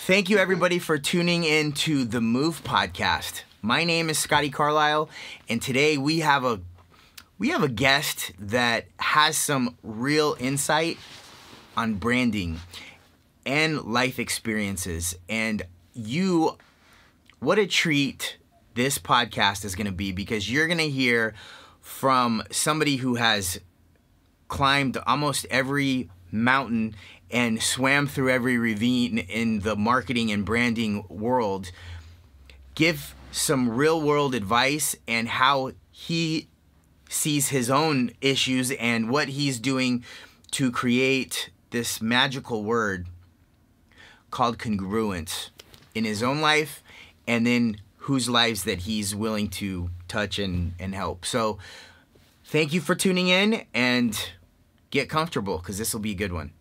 Thank you, everybody, for tuning in to the Move podcast. My name is Scotty Carlisle, and today we have a guest that has some real insight on branding and life experiences. And what a treat this podcast is going to be, because you're going to hear from somebody who has climbed almost every mountain and swam through every ravine in the marketing and branding world, give some real world advice and how he sees his own issues and what he's doing to create this magical word called congruence in his own life, and then whose lives that he's willing to touch and help. So thank you for tuning in, and get comfortable, because this will be a good one.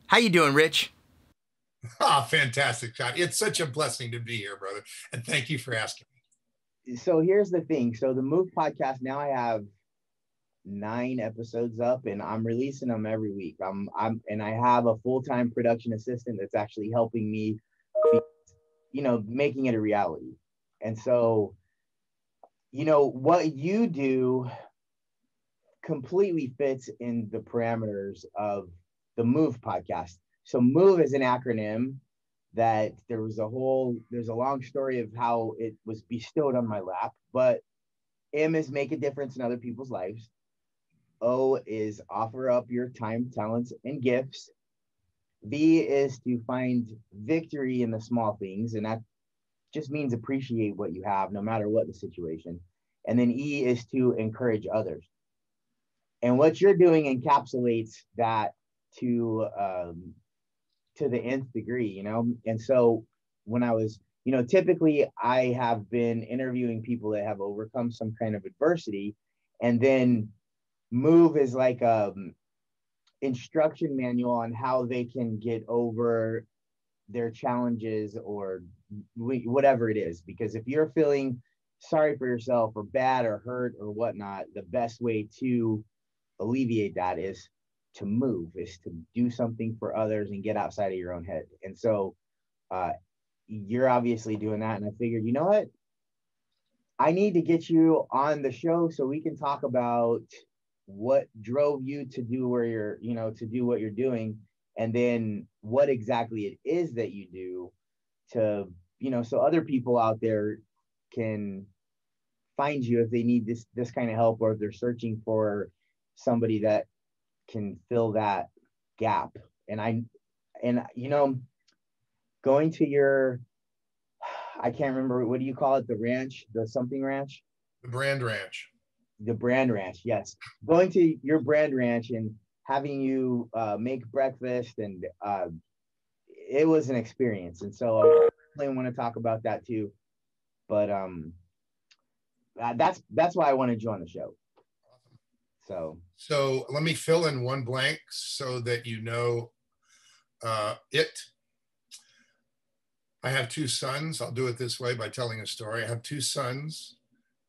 How you doing, Rich? Fantastic, Scott. It's such a blessing to be here, brother. And thank you for asking me. So here's the thing. So the Move podcast, now I have 9 episodes up, and I'm releasing them every week. And I have a full-time production assistant that's actually helping me, making it a reality. And so, what you do completely fits in the parameters of the Move podcast. So Move is an acronym that there's a long story of how it was bestowed on my lap, but M is make a difference in other people's lives. O is offer up your time, talents, and gifts. V is to find victory in the small things, and that just means appreciate what you have no matter what the situation. And then E is to encourage others. And what you're doing encapsulates that to the nth degree, And so when I was, typically I have been interviewing people that have overcome some kind of adversity, and then Move is like a instruction manual on how they can get over their challenges or whatever it is. Because if you're feeling sorry for yourself or bad or hurt or whatnot, the best way to alleviate that is to move, is to do something for others and get outside of your own head. And so you're obviously doing that. And I figured, you know what? I need to get you on the show so we can talk about what drove you to do where you're, to do what you're doing, and then what exactly it is that you do to, so other people out there can find you if they need this kind of help, or if they're searching for somebody that can fill that gap. And going to your, I can't remember, what do you call it? The ranch, the something ranch? The Brand Ranch. The Brand Ranch, yes. Going to your Brand Ranch and having you make breakfast, and it was an experience. And so I definitely want to talk about that too. But that's why I wanted you on the show. So let me fill in one blank so that it. I have 2 sons. I'll do it this way by telling a story. I have 2 sons,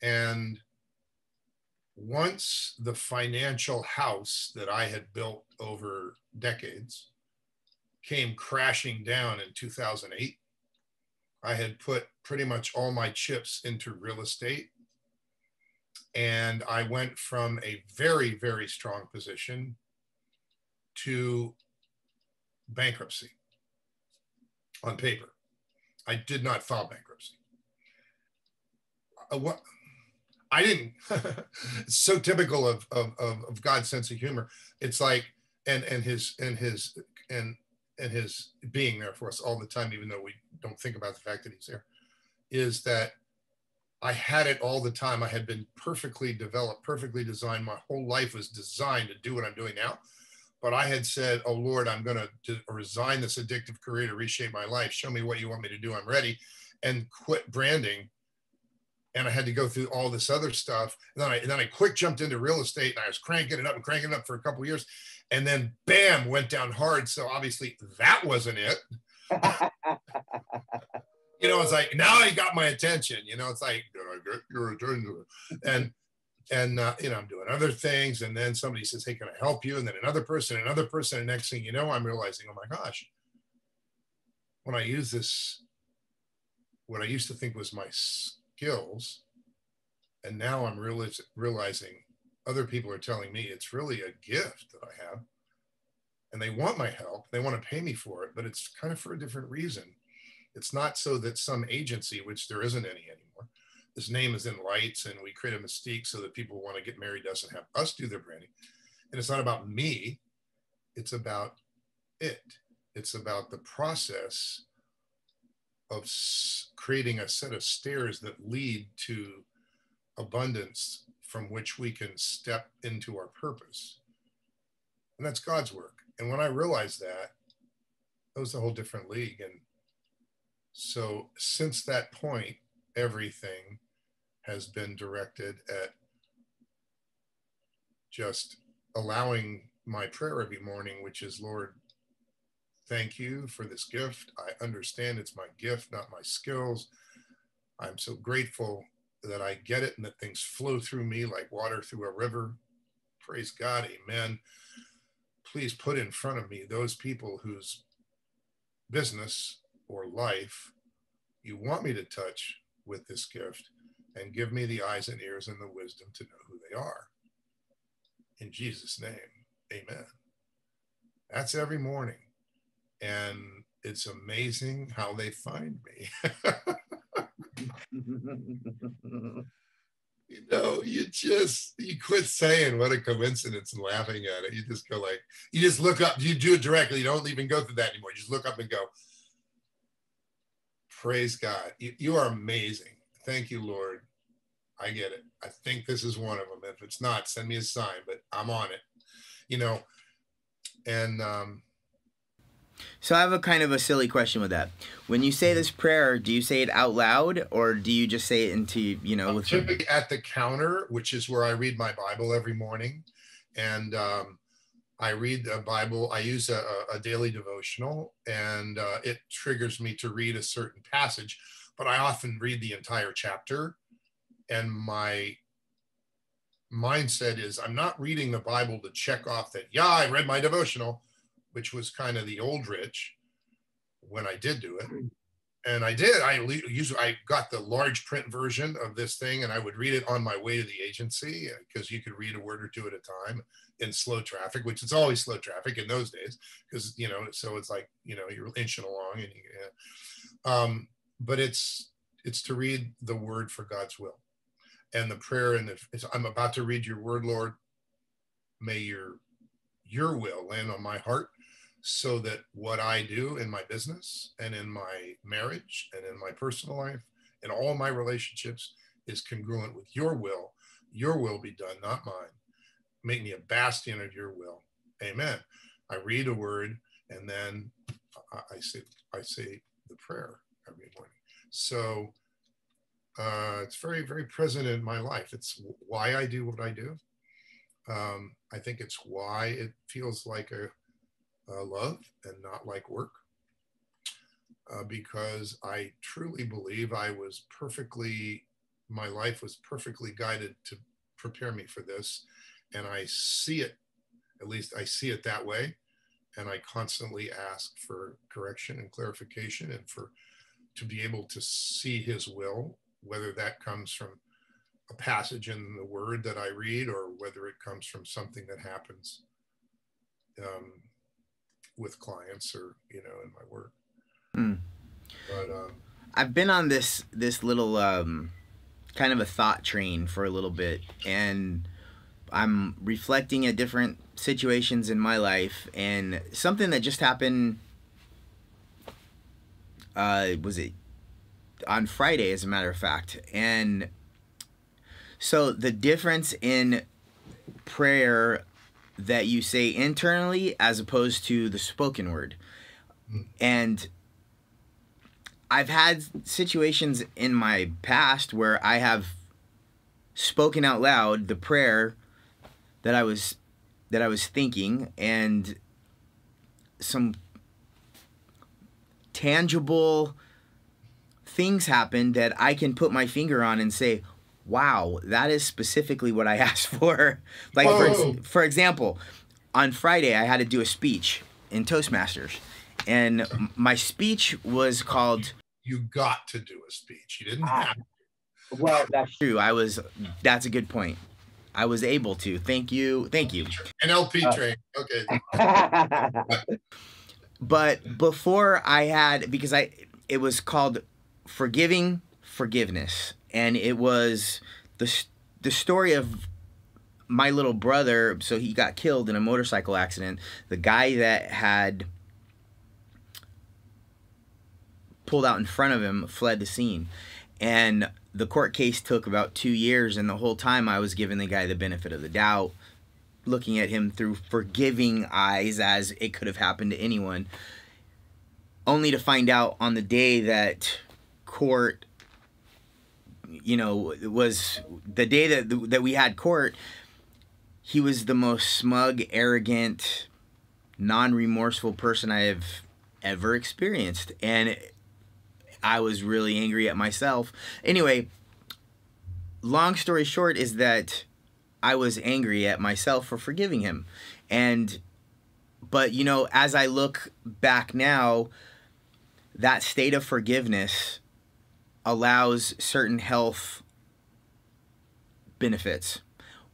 and once the financial house that I had built over decades came crashing down in 2008, I had put pretty much all my chips into real estate. And I went from a very, very strong position to bankruptcy on paper. I did not file bankruptcy. I didn't. It's so typical of God's sense of humor. It's like, and his being there for us all the time, even though we don't think about the fact that he's there, is that I had it all the time. I had been perfectly developed, perfectly designed. My whole life was designed to do what I'm doing now. But I had said, oh, Lord, I'm going to resign this addictive career to reshape my life. Show me what you want me to do. I'm ready. And quit branding. And I had to go through all this other stuff. And then I quick jumped into real estate, and I was cranking it up for a couple of years. And then, bam, went down hard. So obviously that wasn't it. It's like, now he got my attention. It's like, did I get your attention? And I'm doing other things. And then somebody says, hey, can I help you? And then another person. And next thing you know, I'm realizing, oh my gosh, when I use this, what I used to think was my skills, and now I'm realizing other people are telling me it's really a gift that I have, and they want my help. They want to pay me for it, but it's kind of for a different reason. It's not so that some agency, which there isn't any anymore, this name is in lights and we create a mystique so that people who want to get married doesn't have us do their branding. And it's not about me. It's about it. It's about the process of creating a set of stairs that lead to abundance from which we can step into our purpose. And that's God's work. And when I realized that, it was a whole different league. And so since that point, everything has been directed at just allowing my prayer every morning, which is, Lord, thank you for this gift. I understand it's my gift, not my skills. I'm so grateful that I get it and that things flow through me like water through a river. Praise God, amen. Please put in front of me those people whose business or life you want me to touch with this gift, and give me the eyes and ears and the wisdom to know who they are. In Jesus' name, amen. That's every morning. And it's amazing how they find me. You know, you quit saying what a coincidence and laughing at it. You just go like, you just look up, you do it directly. You don't even go through that anymore. You just look up and go, praise God. You are amazing. Thank you, Lord. I get it. I think this is one of them. If it's not, send me a sign, but I'm on it, you know, and, so I have a kind of a silly question with that. When you say this prayer, do you say it out loud, or do you just say it into, you know, with typically at the counter, which is where I read my Bible every morning. And I read the Bible. I use a daily devotional, and it triggers me to read a certain passage, but I often read the entire chapter. And my mindset is I'm not reading the Bible to check off that, yeah, I read my devotional, which was kind of the old rich when I did do it. And I did. I got the large print version of this thing, and I would read it on my way to the agency, because you could read a word or two at a time in slow traffic, which it's always slow traffic in those days, because, you know, so it's like, you know, you're inching along, and but it's to read the word for God's will. And the prayer, and I'm about to read your word, Lord, may your will land on my heart, so that what I do in my business and in my marriage and in my personal life and all my relationships is congruent with your will. Your will be done, not mine. Make me a bastion of your will. Amen. I read a word, and then I say the prayer every morning. So it's very, very present in my life. It's why I do what I do. I think it's why it feels like a love and not like work, because I truly believe my life was perfectly guided to prepare me for this. And I see it, at least I see it that way. And I constantly ask for correction and clarification, and to be able to see his will, whether that comes from a passage in the word that I read, or whether it comes from something that happens with clients, or, you know, in my work. But I've been on this little kind of a thought train for a little bit, and I'm reflecting at different situations in my life, and something that just happened, was it on Friday, as a matter of fact. And so the difference in prayer that you say internally as opposed to the spoken word. And I've had situations in my past where I have spoken out loud the prayer that I was thinking, and some tangible things happen that I can put my finger on and say, wow, that is specifically what I asked for. Like, for example, on Friday, I had to do a speech in Toastmasters. And my speech was called. You got to do a speech. You didn't have to. Well, that's true. That's a good point. I was able to. Thank you. Thank you. NLP train. Okay. But before I had, because it was called Forgiving Forgiveness. And it was the story of my little brother. So he got killed in a motorcycle accident. The guy that had pulled out in front of him fled the scene. And the court case took about 2 years, and the whole time I was giving the guy the benefit of the doubt, looking at him through forgiving eyes as it could have happened to anyone, only to find out on the day that court, it was the day that we had court, he was the most smug, arrogant, non-remorseful person I have ever experienced. And I was really angry at myself. Anyway, long story short is that I was angry at myself for forgiving him. But as I look back now, that state of forgiveness allows certain health benefits,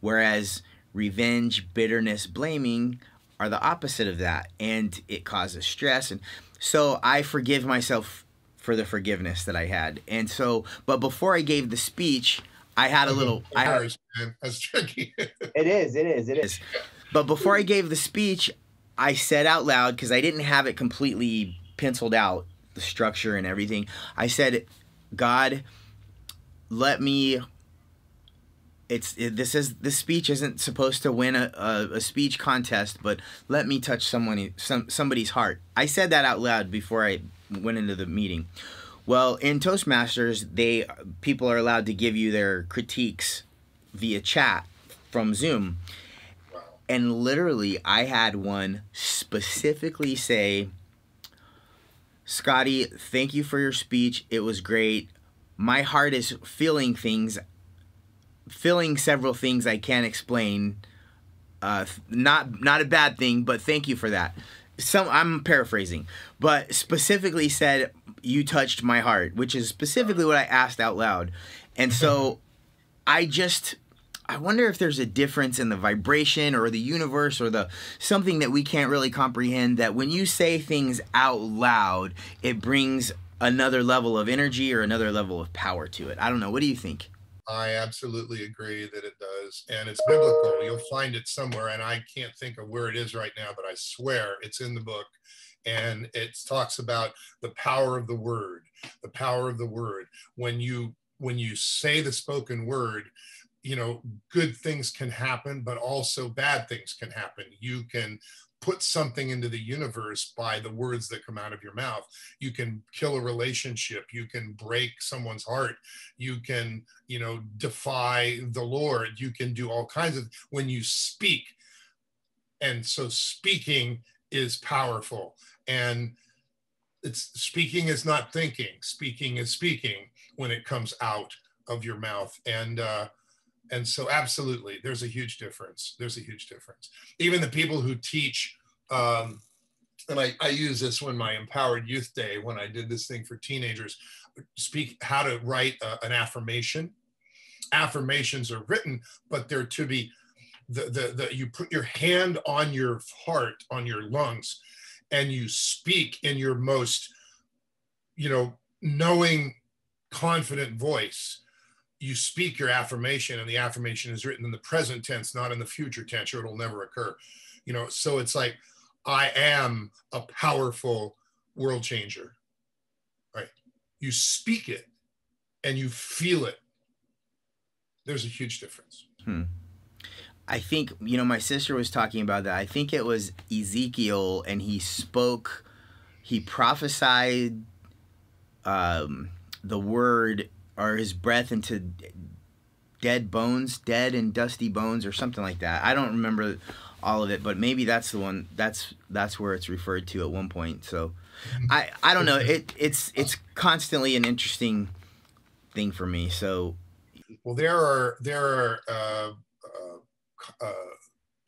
whereas revenge, bitterness, blaming are the opposite of that, and it causes stress. And so I forgive myself for the forgiveness that I had. And so, but before I gave the speech, I had a little. That's tricky. It is. But before I gave the speech, I said out loud, because I didn't have it completely penciled out, the structure and everything. I said, God, let me. This speech isn't supposed to win a speech contest, but let me touch somebody's heart. I said that out loud before I went into the meeting. Well, in Toastmasters, people are allowed to give you their critiques via chat from Zoom. And literally, I had one specifically say, Scotty, thank you for your speech. It was great. My heart is feeling several things I can't explain. Not a bad thing, but thank you for that. I'm paraphrasing, but specifically said, you touched my heart, which is specifically what I asked out loud. And so I wonder if there's a difference in the vibration or the universe or something that we can't really comprehend, that when you say things out loud, it brings another level of energy or another level of power to it. I don't know. What do you think? I absolutely agree that it does. And it's biblical. You'll find it somewhere. And I can't think of where it is right now, but I swear it's in the book. And it talks about the power of the word, the power of the word. When you say the spoken word, good things can happen, but also bad things can happen. You can put something into the universe by the words that come out of your mouth. You can kill a relationship. You can break someone's heart. You can, defy the Lord. You can do all kinds of, when you speak. And so speaking is powerful. And speaking is not thinking. Speaking is speaking when it comes out of your mouth. And so absolutely, there's a huge difference. There's a huge difference. Even the people who teach, and I use this when my Empowered Youth Day, when I did this thing for teenagers, speak how to write an affirmation. Affirmations are written, but they're to be, you put your hand on your heart, on your lungs, and you speak in your most, knowing, confident voice. You speak your affirmation, and the affirmation is written in the present tense, not in the future tense, or it'll never occur. So it's like, I am a powerful world changer, right? You speak it and you feel it. There's a huge difference. I think, my sister was talking about that. I think it was Ezekiel, and he prophesied the word or his breath into dead and dusty bones or something like that. I don't remember all of it, but maybe that's the one. That's where it's referred to at one point. So I don't know. It's constantly an interesting thing for me. So well, there are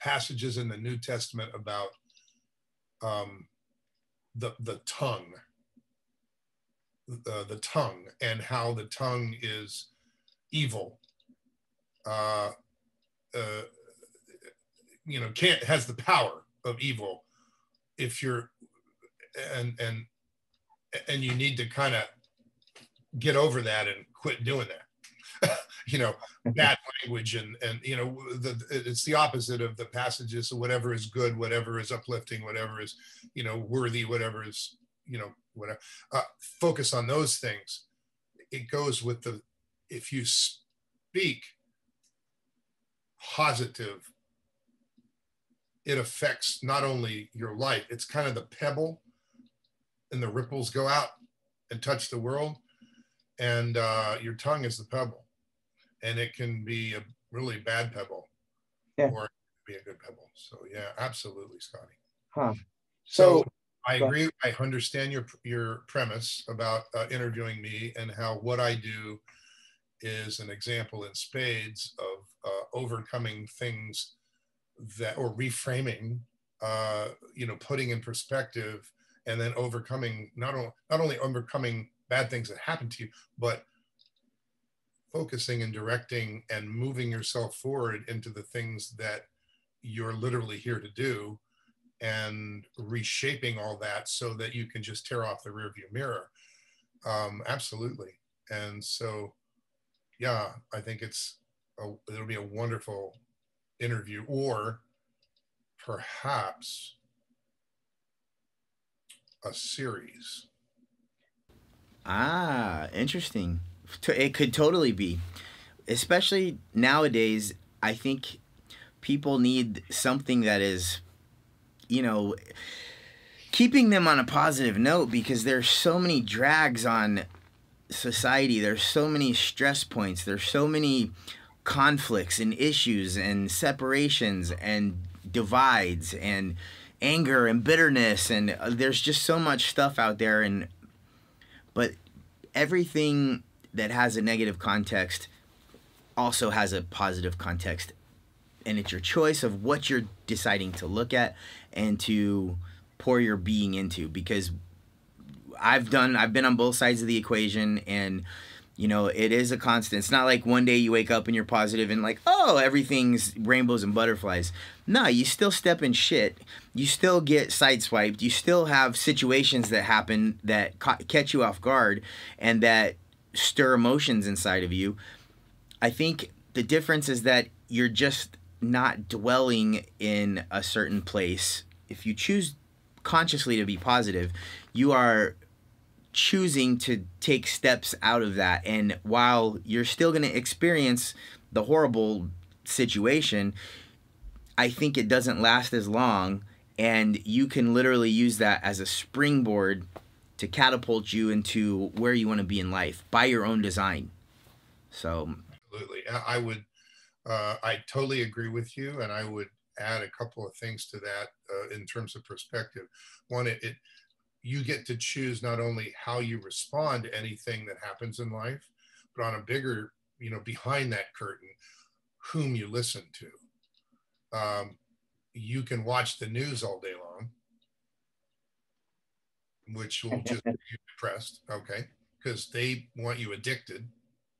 passages in the New Testament about the tongue, the tongue, and how the tongue is evil. Has the power of evil. If you're and you need to kind of get over that and quit doing that. Bad language and it's the opposite of the passages of whatever is good, whatever is uplifting, whatever is worthy, whatever is whatever. Focus on those things. It goes with if you speak positive, it affects not only your life, it's kind of the pebble, and the ripples go out and touch the world, and your tongue is the pebble, and it can be a really bad pebble, or it can be a good pebble. So yeah, absolutely, Scotty. So I agree. I understand your premise about interviewing me, and how what I do is an example in spades of overcoming things or reframing, putting in perspective, and then overcoming, not only overcoming bad things that happen to you, but focusing and directing and moving yourself forward into the things that you're literally here to do, and reshaping all that so that you can just tear off the rearview mirror. Absolutely. And so, yeah, I think it'll be a wonderful interview, or perhaps a series. Interesting. It could totally be, especially nowadays. I think people need something that is, keeping them on a positive note, because there's so many drags on society. There's so many stress points. There's so many conflicts and issues and separations and divides and anger and bitterness, and there's just so much stuff out there. But everything that has a negative context also has a positive context, and it's your choice of what you're deciding to look at and to pour your being into. Because I've been on both sides of the equation, and it is a constant. It's not like one day you wake up and you're positive and like, oh, everything's rainbows and butterflies. No, you still step in shit. You still get sideswiped. You still have situations that happen that catch you off guard and that stir emotions inside of you. I think the difference is that you're just not dwelling in a certain place. If you choose consciously to be positive, you are choosing to take steps out of that. And while you're still going to experience the horrible situation, I think it doesn't last as long, and you can literally use that as a springboard to catapult you into where you want to be in life by your own design. So absolutely, I totally agree with you, and I would add a couple of things to that in terms of perspective. One, you get to choose not only how you respond to anything that happens in life, but on a bigger, behind that curtain, whom you listen to. You can watch the news all day long, which will just make you depressed, okay? Because they want you addicted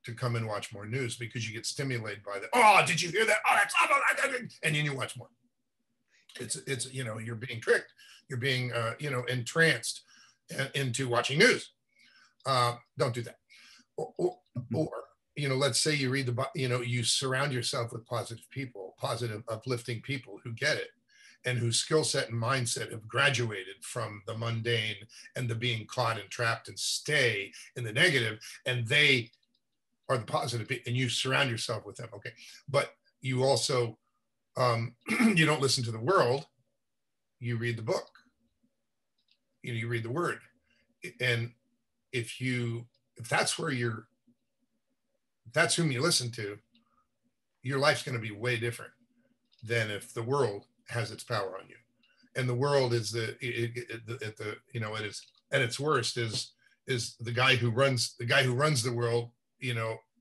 to come and watch more news, because you get stimulated by the, oh, did you hear that? Oh, that's awful. And then you watch more. It's you're being tricked. You're being, entranced into watching news. Don't do that. Or let's say you read you surround yourself with positive people, positive, uplifting people who get it, and whose skill set and mindset have graduated from the mundane and the being caught and trapped and stay in the negative, and they are the positive, and you surround yourself with them. Okay. But you also, you don't listen to the world, you read the book, you read the word. And if that's whom you listen to, your life's going to be way different than if the world has its power on you. And the world is at its worst is the guy who runs the world,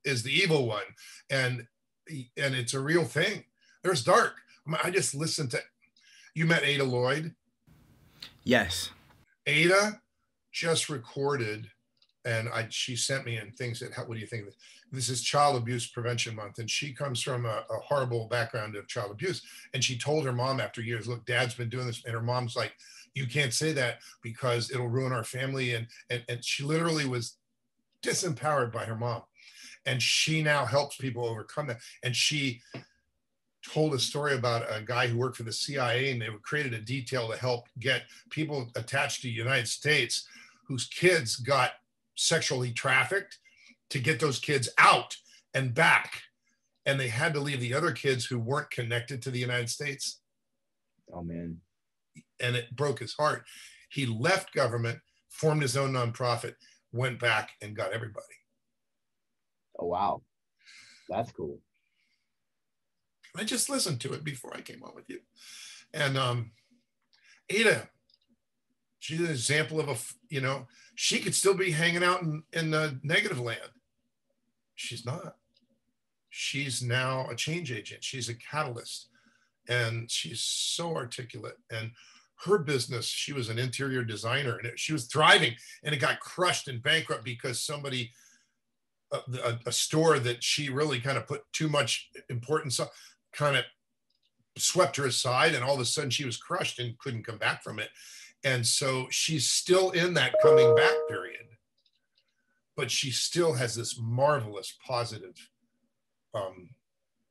is the evil one. And it's a real thing. There's dark. I just listened to, you met Ada Lloyd? Yes. Ada just recorded, and she sent me and things that, what do you think of this? This is Child Abuse Prevention Month, and she comes from a horrible background of child abuse. And she told her mom after years, look, Dad's been doing this. And her mom's like, you can't say that because it'll ruin our family. And she literally was disempowered by her mom. And she now helps people overcome that. And she told a story about a guy who worked for the CIA, and they created a detail to help get people attached to the United States whose kids got sexually trafficked, to get those kids out and back. And they had to leave the other kids who weren't connected to the United States. Oh, man. And it broke his heart. He left government, formed his own nonprofit, went back and got everybody. Oh, wow. That's cool. I just listened to it before I came on with you. And Ada, she's an example of she could still be hanging out in the negative land. She's not. She's now a change agent. She's a catalyst. And she's so articulate. And her business, she was an interior designer, and she was thriving, and it got crushed and bankrupt because somebody, a store that she really kind of put too much importance on, kind of swept her aside, and all of a sudden she was crushed and couldn't come back from it. And so she's still in that coming back period, but she still has this marvelous positive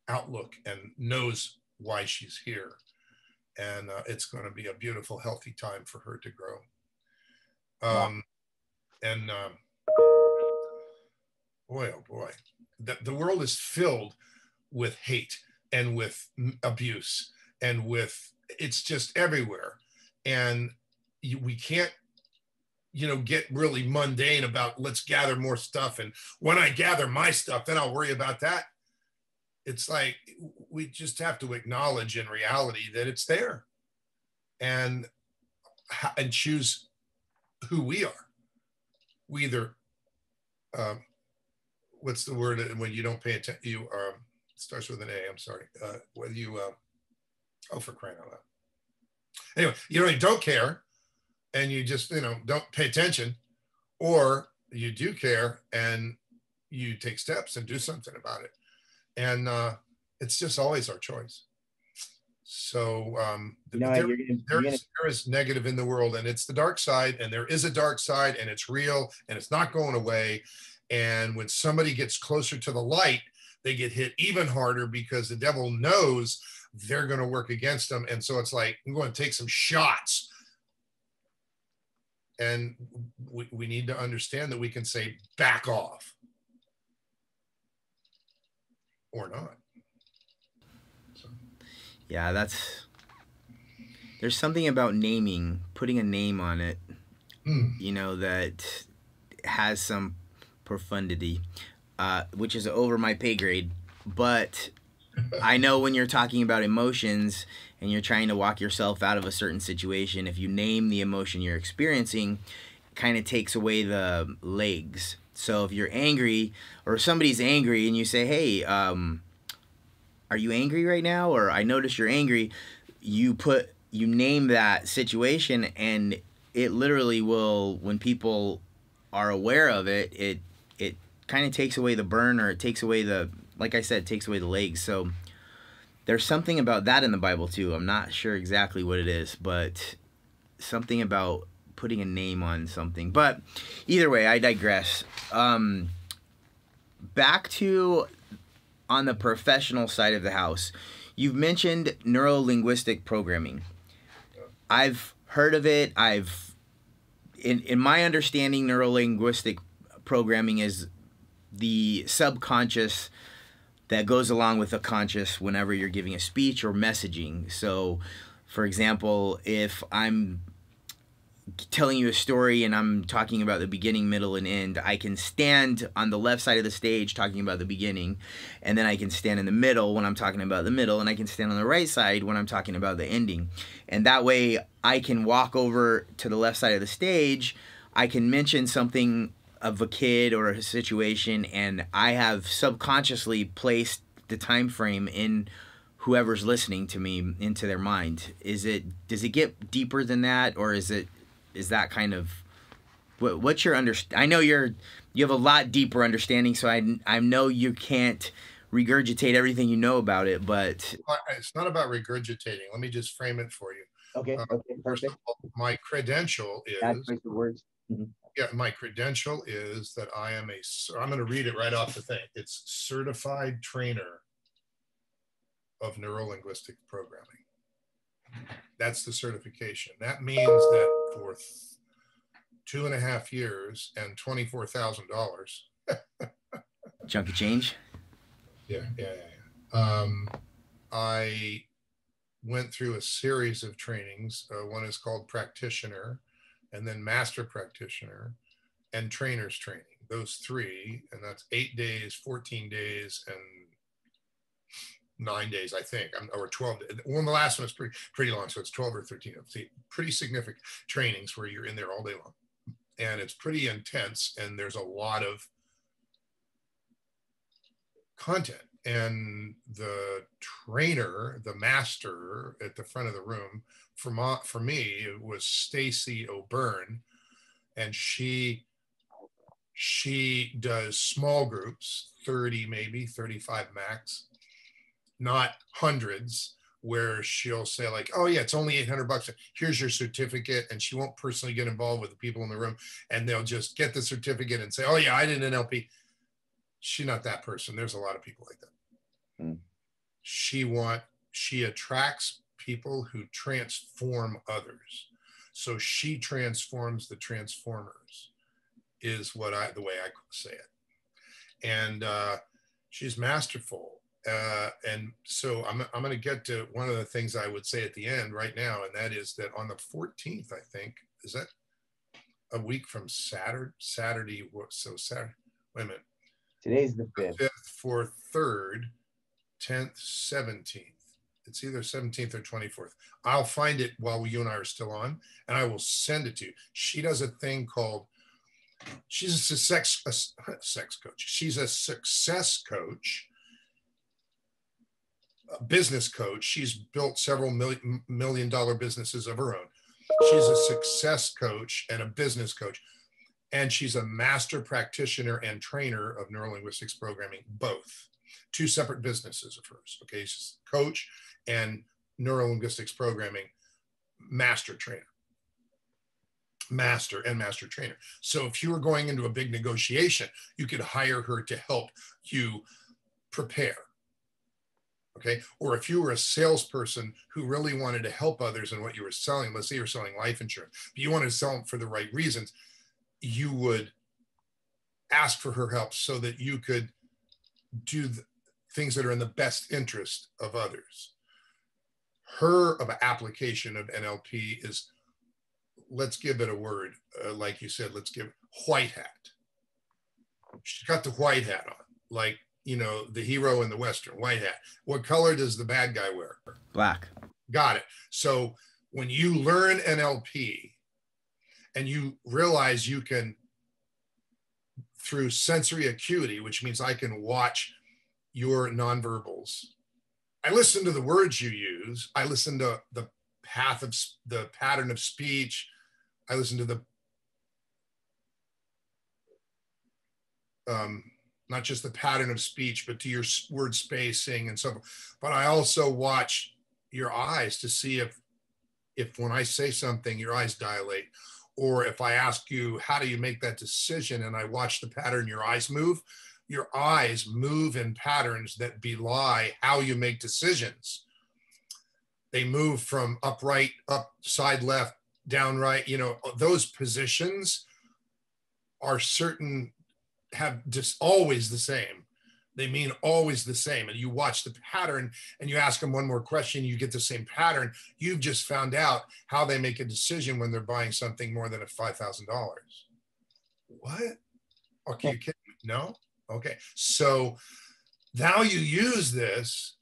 outlook and knows why she's here. And it's going to be a beautiful, healthy time for her to grow. Wow. And boy, oh boy, the world is filled with hate and with abuse and with, it's just everywhere. And we can't, get really mundane about let's gather more stuff. And when I gather my stuff, then I'll worry about that. It's like, we just have to acknowledge in reality that it's there and choose who we are. We either, what's the word when you don't pay attention, you starts with an A, I'm sorry. Whether you, oh, for crying out loud. Anyway, you don't care and you just, don't pay attention, or you do care and you take steps and do something about it. And it's just always our choice. So there is negative in the world, and it's the dark side, and there is a dark side, and it's real, and it's not going away. And when somebody gets closer to the light, they get hit even harder because the devil knows they're going to work against them. And so it's like, I'm going to take some shots. And we need to understand that we can say, back off. Or not. So. Yeah, there's something about naming, putting a name on it, that has some profundity, which is over my pay grade. But I know when you're talking about emotions and you're trying to walk yourself out of a certain situation, if you name the emotion you're experiencing, it kind of takes away the legs. So if you're angry or somebody's angry and you say, hey, are you angry right now? Or I notice you're angry. You name that situation, and it literally will, when people are aware of it, it kind of takes away the burn, or it takes away like I said, it takes away the legs. So there's something about that in the Bible too. I'm not sure exactly what it is, but something about putting a name on something. But either way, I digress. Back to on the professional side of the house, you've mentioned neuro-linguistic programming. I've heard of it. In my understanding, neuro-linguistic programming is the subconscious that goes along with the conscious whenever you're giving a speech or messaging. So, for example, if I'm telling you a story and I'm talking about the beginning, middle, and end, I can stand on the left side of the stage talking about the beginning, and then I can stand in the middle when I'm talking about the middle, and I can stand on the right side when I'm talking about the ending. And that way I can walk over to the left side of the stage, I can mention something of a kid or a situation, and I have subconsciously placed the time frame in whoever's listening to me into their mind. Does it get deeper than that, or is it is that kind of what's your I know you have a lot deeper understanding, so I know you can't regurgitate everything you know about it, but it's not about regurgitating. Let me just frame it for you. Okay. Okay. Perfect. My credential is. That's the words. Mm-hmm. Yeah, my credential is that I am I'm going to read it right off the thing. It's certified trainer of neuro-linguistic programming. That's the certification. That means that for 2.5 years and $24,000. Chunk of change. Yeah. I went through a series of trainings. One is called Practitioner, and then Master Practitioner, and Trainer's Training. Those three, and that's 8 days, 14 days, and 9 days, I think, or 12. Well, the last one is pretty long, so it's 12 or 13. Pretty significant trainings where you're in there all day long, and it's pretty intense, and there's a lot of content. And the trainer, the master at the front of the room, for me, it was Stacy O'Byrne, and she does small groups, 30 maybe, 35 max, not hundreds, where she'll say like, oh yeah, it's only $800. Here's your certificate. And she won't personally get involved with the people in the room, and they'll just get the certificate and say, oh yeah, I did an NLP. She's not that person. There's a lot of people like that. She attracts people who transform others. So she transforms the transformers, is the way I say it. And she's masterful. And so I'm going to get to one of the things I would say at the end right now, and that is that on the 14th, I think, is that a week from Saturday? So Saturday, wait a minute. Today's the 5th. 5th, 4th, 3rd, 10th, 17th. It's either 17th or 24th. I'll find it while you and I are still on, and I will send it to you. She does a thing called, she's a sex coach. She's a success coach, a business coach. She's built several million-dollar businesses of her own. She's a success coach and a business coach. And she's a master practitioner and trainer of neuro-linguistics programming, both. 2 separate businesses of hers. Okay, she's coach and neuro-linguistics programming master trainer. Master and master trainer. So if you were going into a big negotiation, you could hire her to help you prepare. Okay, or if you were a salesperson who really wanted to help others in what you were selling, let's say you're selling life insurance, but you wanted to sell them for the right reasons, you would ask for her help so that you could do the things that are in the best interest of others. Her application of NLP is, let's give it a word, like you said, let's give white hat. She's got the white hat on, like, you know, the hero in the Western, white hat. What color does the bad guy wear? Black. Got it. So when you learn NLP and you realize you can, through sensory acuity, which means I can watch your nonverbals. I listen to the words you use. I listen to the pattern of speech. I listen to the, not just the pattern of speech, but to your word spacing and so forth. But I also watch your eyes to see if when I say something, your eyes dilate. Or if I ask you, how do you make that decision? And I watch the pattern your eyes move in patterns that belie how you make decisions. They move from upright, up, side left, down right. You know, those positions are have just always the same. They mean always the same. And you watch the pattern and you ask them one more question, you get the same pattern. You've just found out how they make a decision when they're buying something more than $5,000. What? Okay, you kidding me? No? Okay. So now you use this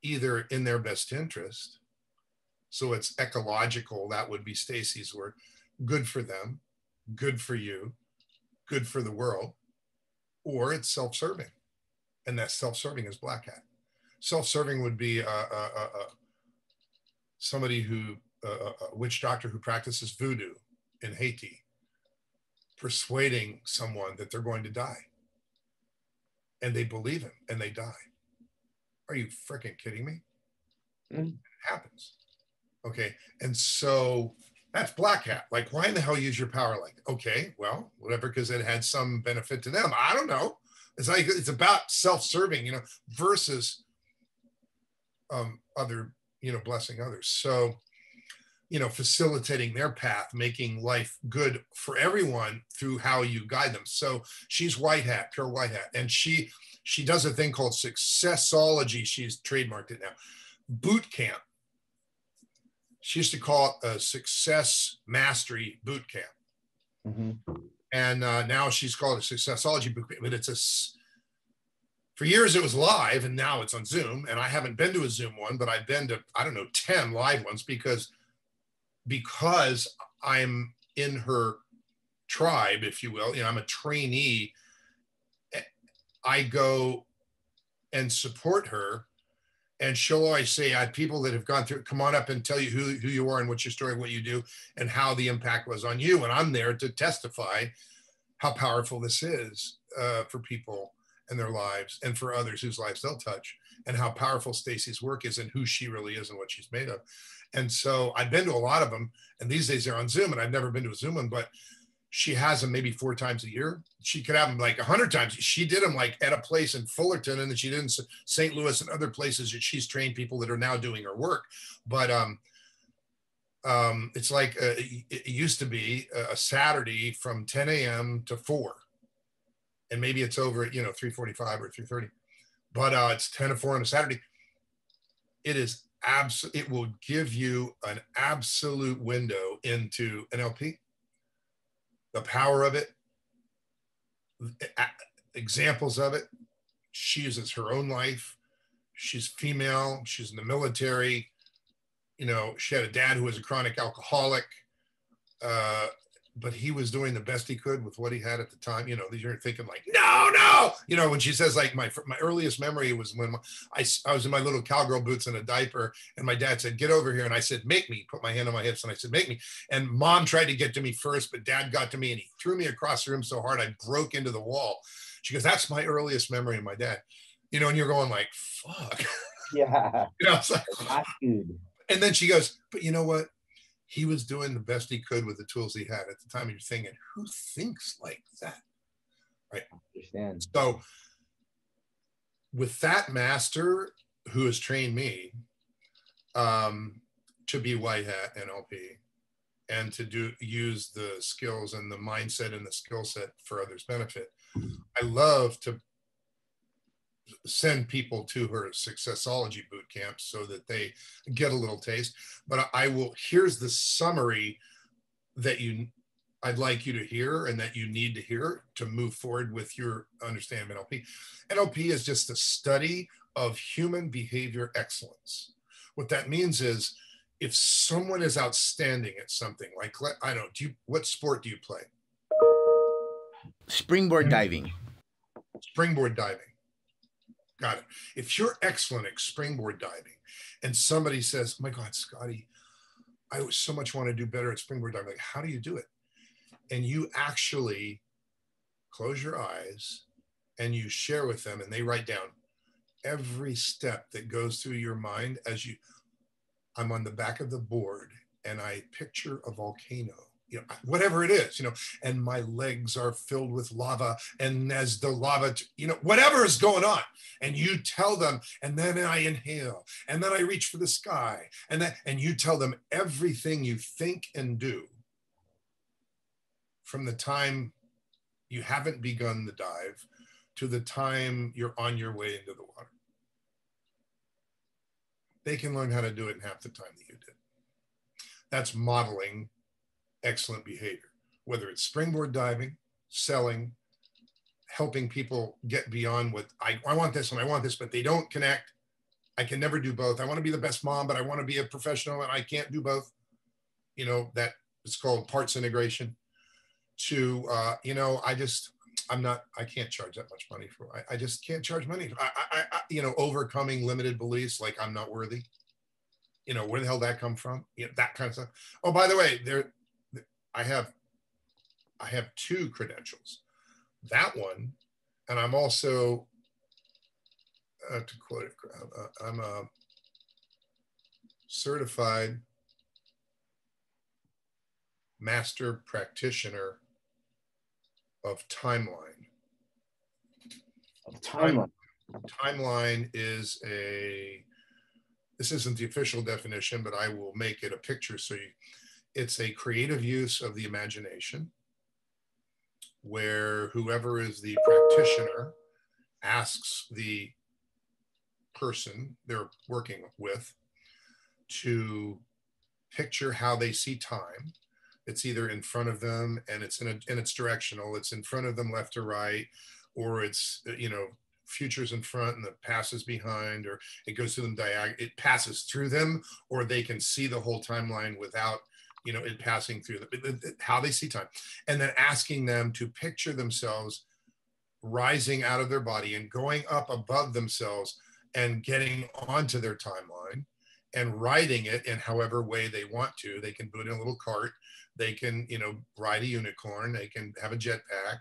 either in their best interest. So it's ecological. That would be Stacy's word. Good for them, good for you, good for the world. Or it's self-serving. And that self-serving is black hat. Self-serving would be somebody who, a witch doctor who practices voodoo. in Haiti persuading someone that they're going to die. And they believe him and they die. Are you freaking kidding me? Mm. It happens. Okay. And so that's black hat. Like, why in the hell use your power like that? Okay, well, whatever, because it had some benefit to them. I don't know. It's like, it's about self-serving, you know, versus other, you know, blessing others. So, you know, facilitating their path, making life good for everyone through how you guide them. So she's white hat, pure white hat. And she does a thing called successology. She's trademarked it now. Boot camp. She used to call it a success mastery boot camp. Mm-hmm. And now she's called a successology boot camp, but for years it was live and now it's on Zoom. And I haven't been to a Zoom one, but I've been to, I don't know, 10 live ones because I'm in her tribe, if you will. You know, I'm a trainee. I go and support her. And she'll always say, I have people that have gone through, come on up and tell you who you are and what's your story, what you do, and how the impact was on you. And I'm there to testify how powerful this is for people and their lives, and for others whose lives they'll touch, and how powerful Stacey's work is and who she really is and what she's made of. And so I've been to a lot of them, and these days they're on Zoom, and I've never been to a Zoom one, but she has them maybe 4 times a year. She could have them like 100 times. She did them like at a place in Fullerton, and then she did in St. Louis and other places that she's trained people that are now doing her work. But it's like it used to be a Saturday from 10 a.m. to 4. And maybe it's over at, 3:45 or 3:30. But it's 10 to 4 on a Saturday. It will give you an absolute window into an LP. The power of it, examples of it. She uses her own life. She's female. She's in the military. You know, she had a dad who was a chronic alcoholic, but he was doing the best he could with what he had at the time. You know, you're thinking like, no. You know, when she says like my earliest memory was when I was in my little cowgirl boots and a diaper, and my dad said, get over here. And I said, make me. Put my hand on my hips and I said, make me. And mom tried to get to me first, but dad got to me and he threw me across the room so hard I broke into the wall. She goes, that's my earliest memory of my dad. You know, and you're going like, fuck. Yeah. You know, it's like, That's good. and then she goes, but you know what? He was doing the best he could with the tools he had at the time. You're thinking, who thinks like that? Right. I understand. So with that master who has trained me to be white hat and LP, and to use the skills and the mindset and the skill set for others' benefit, I love to send people to her successology boot camp so that they get a little taste. But here's the summary that I'd like you to hear and that you need to hear to move forward with your understanding of NLP. NLP is just a study of human behavior excellence. What that means is if someone is outstanding at something, like, I don't know, what sport do you play? Springboard diving. Springboard diving. Got it. If you're excellent at springboard diving and somebody says, oh my God, Scotty, I so much want to do better at springboard diving. Like, how do you do it? And you actually close your eyes and you share with them, and they write down every step that goes through your mind as I'm on the back of the board and I picture a volcano, whatever it is, and my legs are filled with lava. And as the lava, whatever is going on, and you tell them, and then I inhale, and then I reach for the sky, and you tell them everything you think and do from the time you haven't begun the dive to the time you're on your way into the water. They can learn how to do it in half the time that you did. That's modeling excellent behavior, whether it's springboard diving, selling, helping people get beyond what I want this and I want this, but they don't connect. I can never do both. I want to be the best mom, but I want to be a professional and I can't do both. That it's called parts integration. To, I can't charge that much money for, I just can't charge money. Overcoming limited beliefs, like I'm not worthy. Where the hell did that come from? That kind of stuff. Oh, by the way, I have 2 credentials. That one, and I'm also, to quote it, I'm a certified master practitioner of timeline. Timeline is this isn't the official definition, but I will make it a picture. So it's a creative use of the imagination where whoever is the practitioner asks the person they're working with to picture how they see time. It's either in front of them and it's directional. It's in front of them, left to right, or it's, future's in front and the past is behind, or it goes to them it passes through them, or they can see the whole timeline without, it passing through them, how they see time. And then asking them to picture themselves rising out of their body and going up above themselves and getting onto their timeline and riding it in however way they want to. They can put in a little cart. They can, ride a unicorn. They can have a jetpack.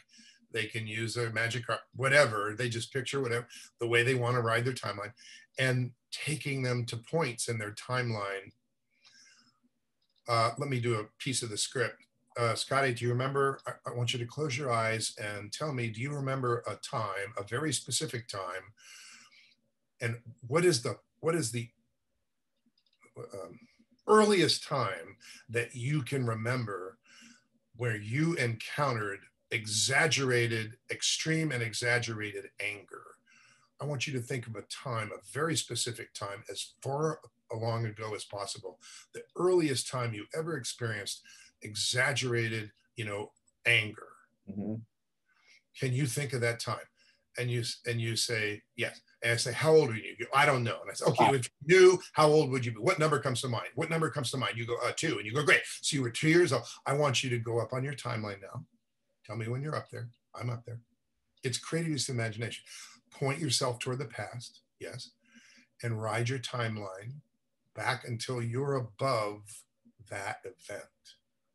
They can use a magic cart, whatever. They just picture whatever, the way they want to ride their timeline, and taking them to points in their timeline. Let me do a piece of the script. Scotty, do you remember? I want you to close your eyes and tell me, do you remember a time, a very specific time? And what is the earliest time that you can remember where you encountered extreme and exaggerated anger? I want you to think of a time, a very specific time, as far long ago as possible, the earliest time you ever experienced exaggerated, anger. Mm-hmm. Can you think of that time? And you say, yes. And I say, how old are you? You go, I don't know. And I say, okay, if you knew, how old would you be? What number comes to mind? What number comes to mind? You go, 2. And you go, great. So you were 2 years old. I want you to go up on your timeline now. Tell me when you're up there. I'm up there. It's creative use of imagination. Point yourself toward the past, yes, and ride your timeline back until you're above that event.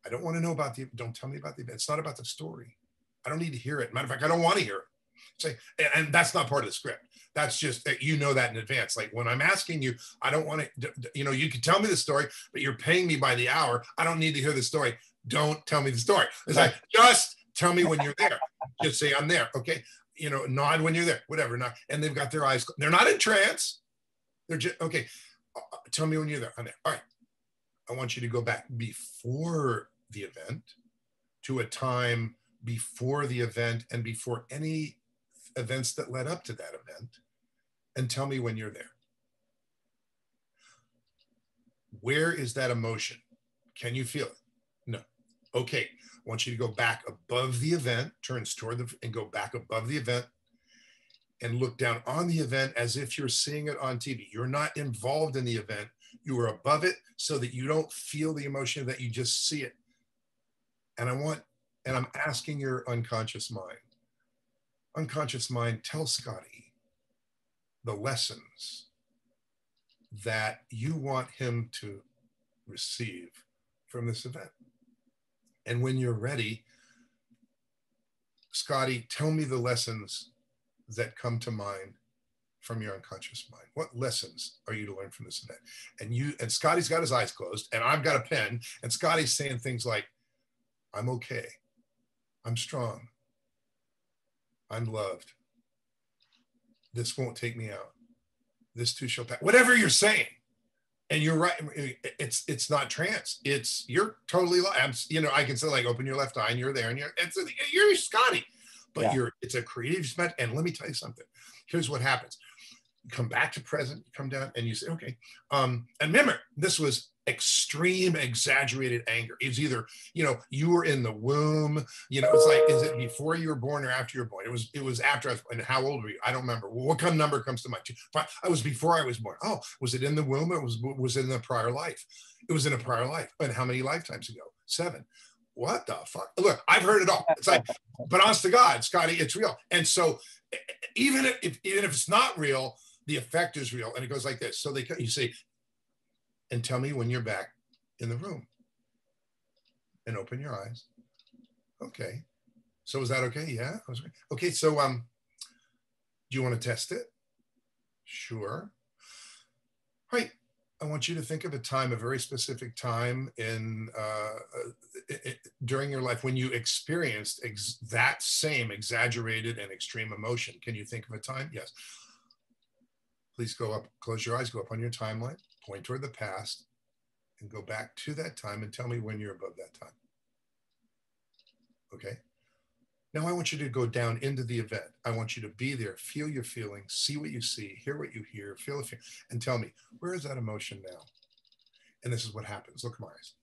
I don't want to know don't tell me about the event. It's not about the story. I don't need to hear it. Matter of fact, I don't want to hear it. Say, and that's not part of the script. That's just that that in advance. Like when I'm asking you, I don't want to, you can tell me the story, but you're paying me by the hour. I don't need to hear the story. Don't tell me the story. It's like, just tell me when you're there. Just say, I'm there. Okay. Nod when you're there, whatever. Not, and they've got their eyes, they're not in trance. They're just, okay. Tell me when you're there. I'm there. All right. I want you to go back before the event to a time before the event and before any events that led up to that event, and tell me when you're there. Where is that emotion? Can you feel it? No. Okay. I want you to go back above the event, turns toward and go back above the event and look down on the event as if you're seeing it on TV. You're not involved in the event. You are above it so that you don't feel the emotion, that you just see it. And I'm asking your unconscious mind, tell Scotty the lessons that you want him to receive from this event. And when you're ready, Scotty, tell me the lessons that come to mind from your unconscious mind. What lessons are you to learn from this event? And Scotty's got his eyes closed and I've got a pen, and Scotty's saying things like, I'm okay. I'm strong. I'm loved. This won't take me out. This too shall pass. Whatever you're saying. And you're right. It's not trance. You're totally, I can say, like, open your left eye and you're there and you're Scotty, but it's a creative spot. And let me tell you something. Here's what happens. You come back to present, you come down and you say, okay. And remember, this was extreme, exaggerated anger. It was either, you were in the womb, it's like, is it before you were born or after you were born? It was after. And how old were you? I don't remember. Well, what kind of number comes to mind? I was before I was born. Oh, was it in the womb? Or was it in a prior life? It was in a prior life. And how many lifetimes ago? 7. What the fuck? Look, I've heard it all. It's like, but honest to God, Scotty, it's real. And so even if it's not real, the effect is real. And it goes like this. So you say, and tell me when you're back in the room. and open your eyes. Okay. So is that okay? Yeah. Okay. So do you want to test it? Sure. Right. I want you to think of a time, a very specific time in during your life when you experienced that same exaggerated and extreme emotion. Can you think of a time? Yes. Please go up, close your eyes, go up on your timeline, point toward the past, and go back to that time and tell me when you're above that time. Okay. Now I want you to go down into the event. I want you to be there, feel your feelings, see what you see, hear what you hear, feel it, and tell me, where is that emotion now? And this is what happens. Look at my eyes.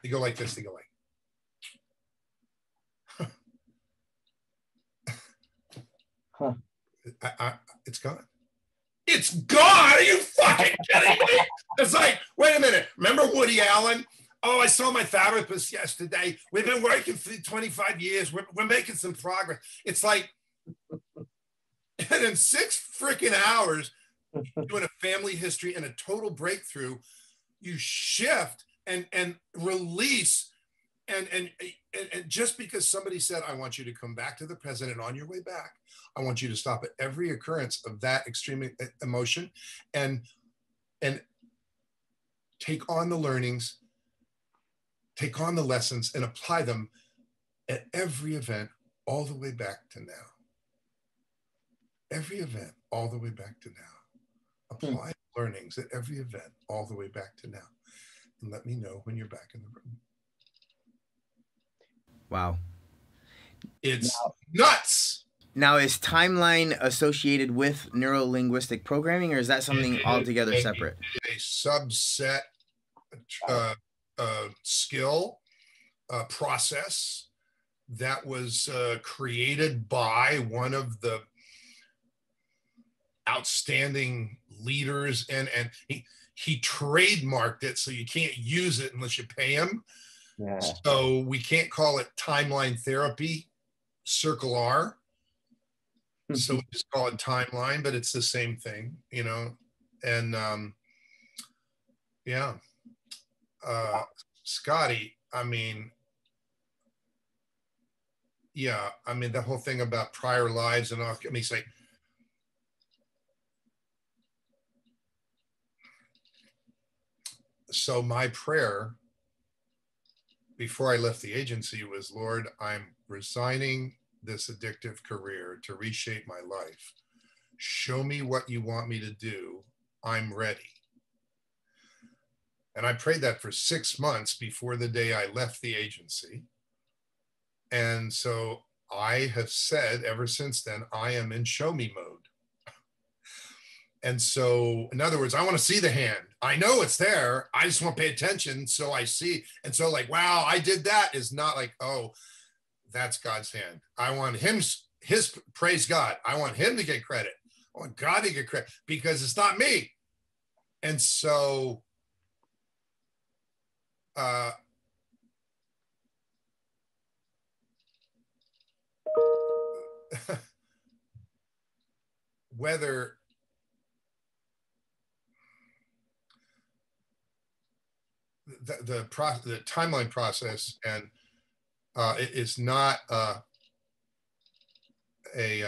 They go like this. They go like, it's gone. It's gone. Are you fucking kidding me? It's like, wait a minute. Remember Woody Allen? Oh, I saw my therapist yesterday. We've been working for 25 years. We're making some progress. It's like, and in 6 freaking hours, doing a family history and a total breakthrough, you shift and release. And just because somebody said, I want you to come back to the present, and on your way back, I want you to stop at every occurrence of that extreme emotion and take on the learnings, take on the lessons, and apply them at every event all the way back to now. Every event all the way back to now. Apply learnings at every event all the way back to now. And let me know when you're back in the room. Wow. It's nuts. Now, is timeline associated with neuro-linguistic programming, or is that something altogether separate? A subset skill process that was created by one of the outstanding leaders, and he trademarked it, so you can't use it unless you pay him. Yeah. So we can't call it timeline therapy, circle R. So we just call it timeline, but it's the same thing, you know. And yeah, Scotty, I mean, yeah, I mean, the whole thing about prior lives and all, I mean, it's like, so my prayer before I left the agency was, Lord, I'm resigning this addictive career to reshape my life. Show me what you want me to do. I'm ready. And I prayed that for 6 months before the day I left the agency. And so I have said ever since then, I am in show me mode. And so, in other words, I want to see the hand. I know it's there. I just want to pay attention so I see. And so like, wow, I did that is not like, oh, that's God's hand. I want him, his praise God. I want him to get credit. I want God to get credit because it's not me. And so, whether the timeline process and it is not a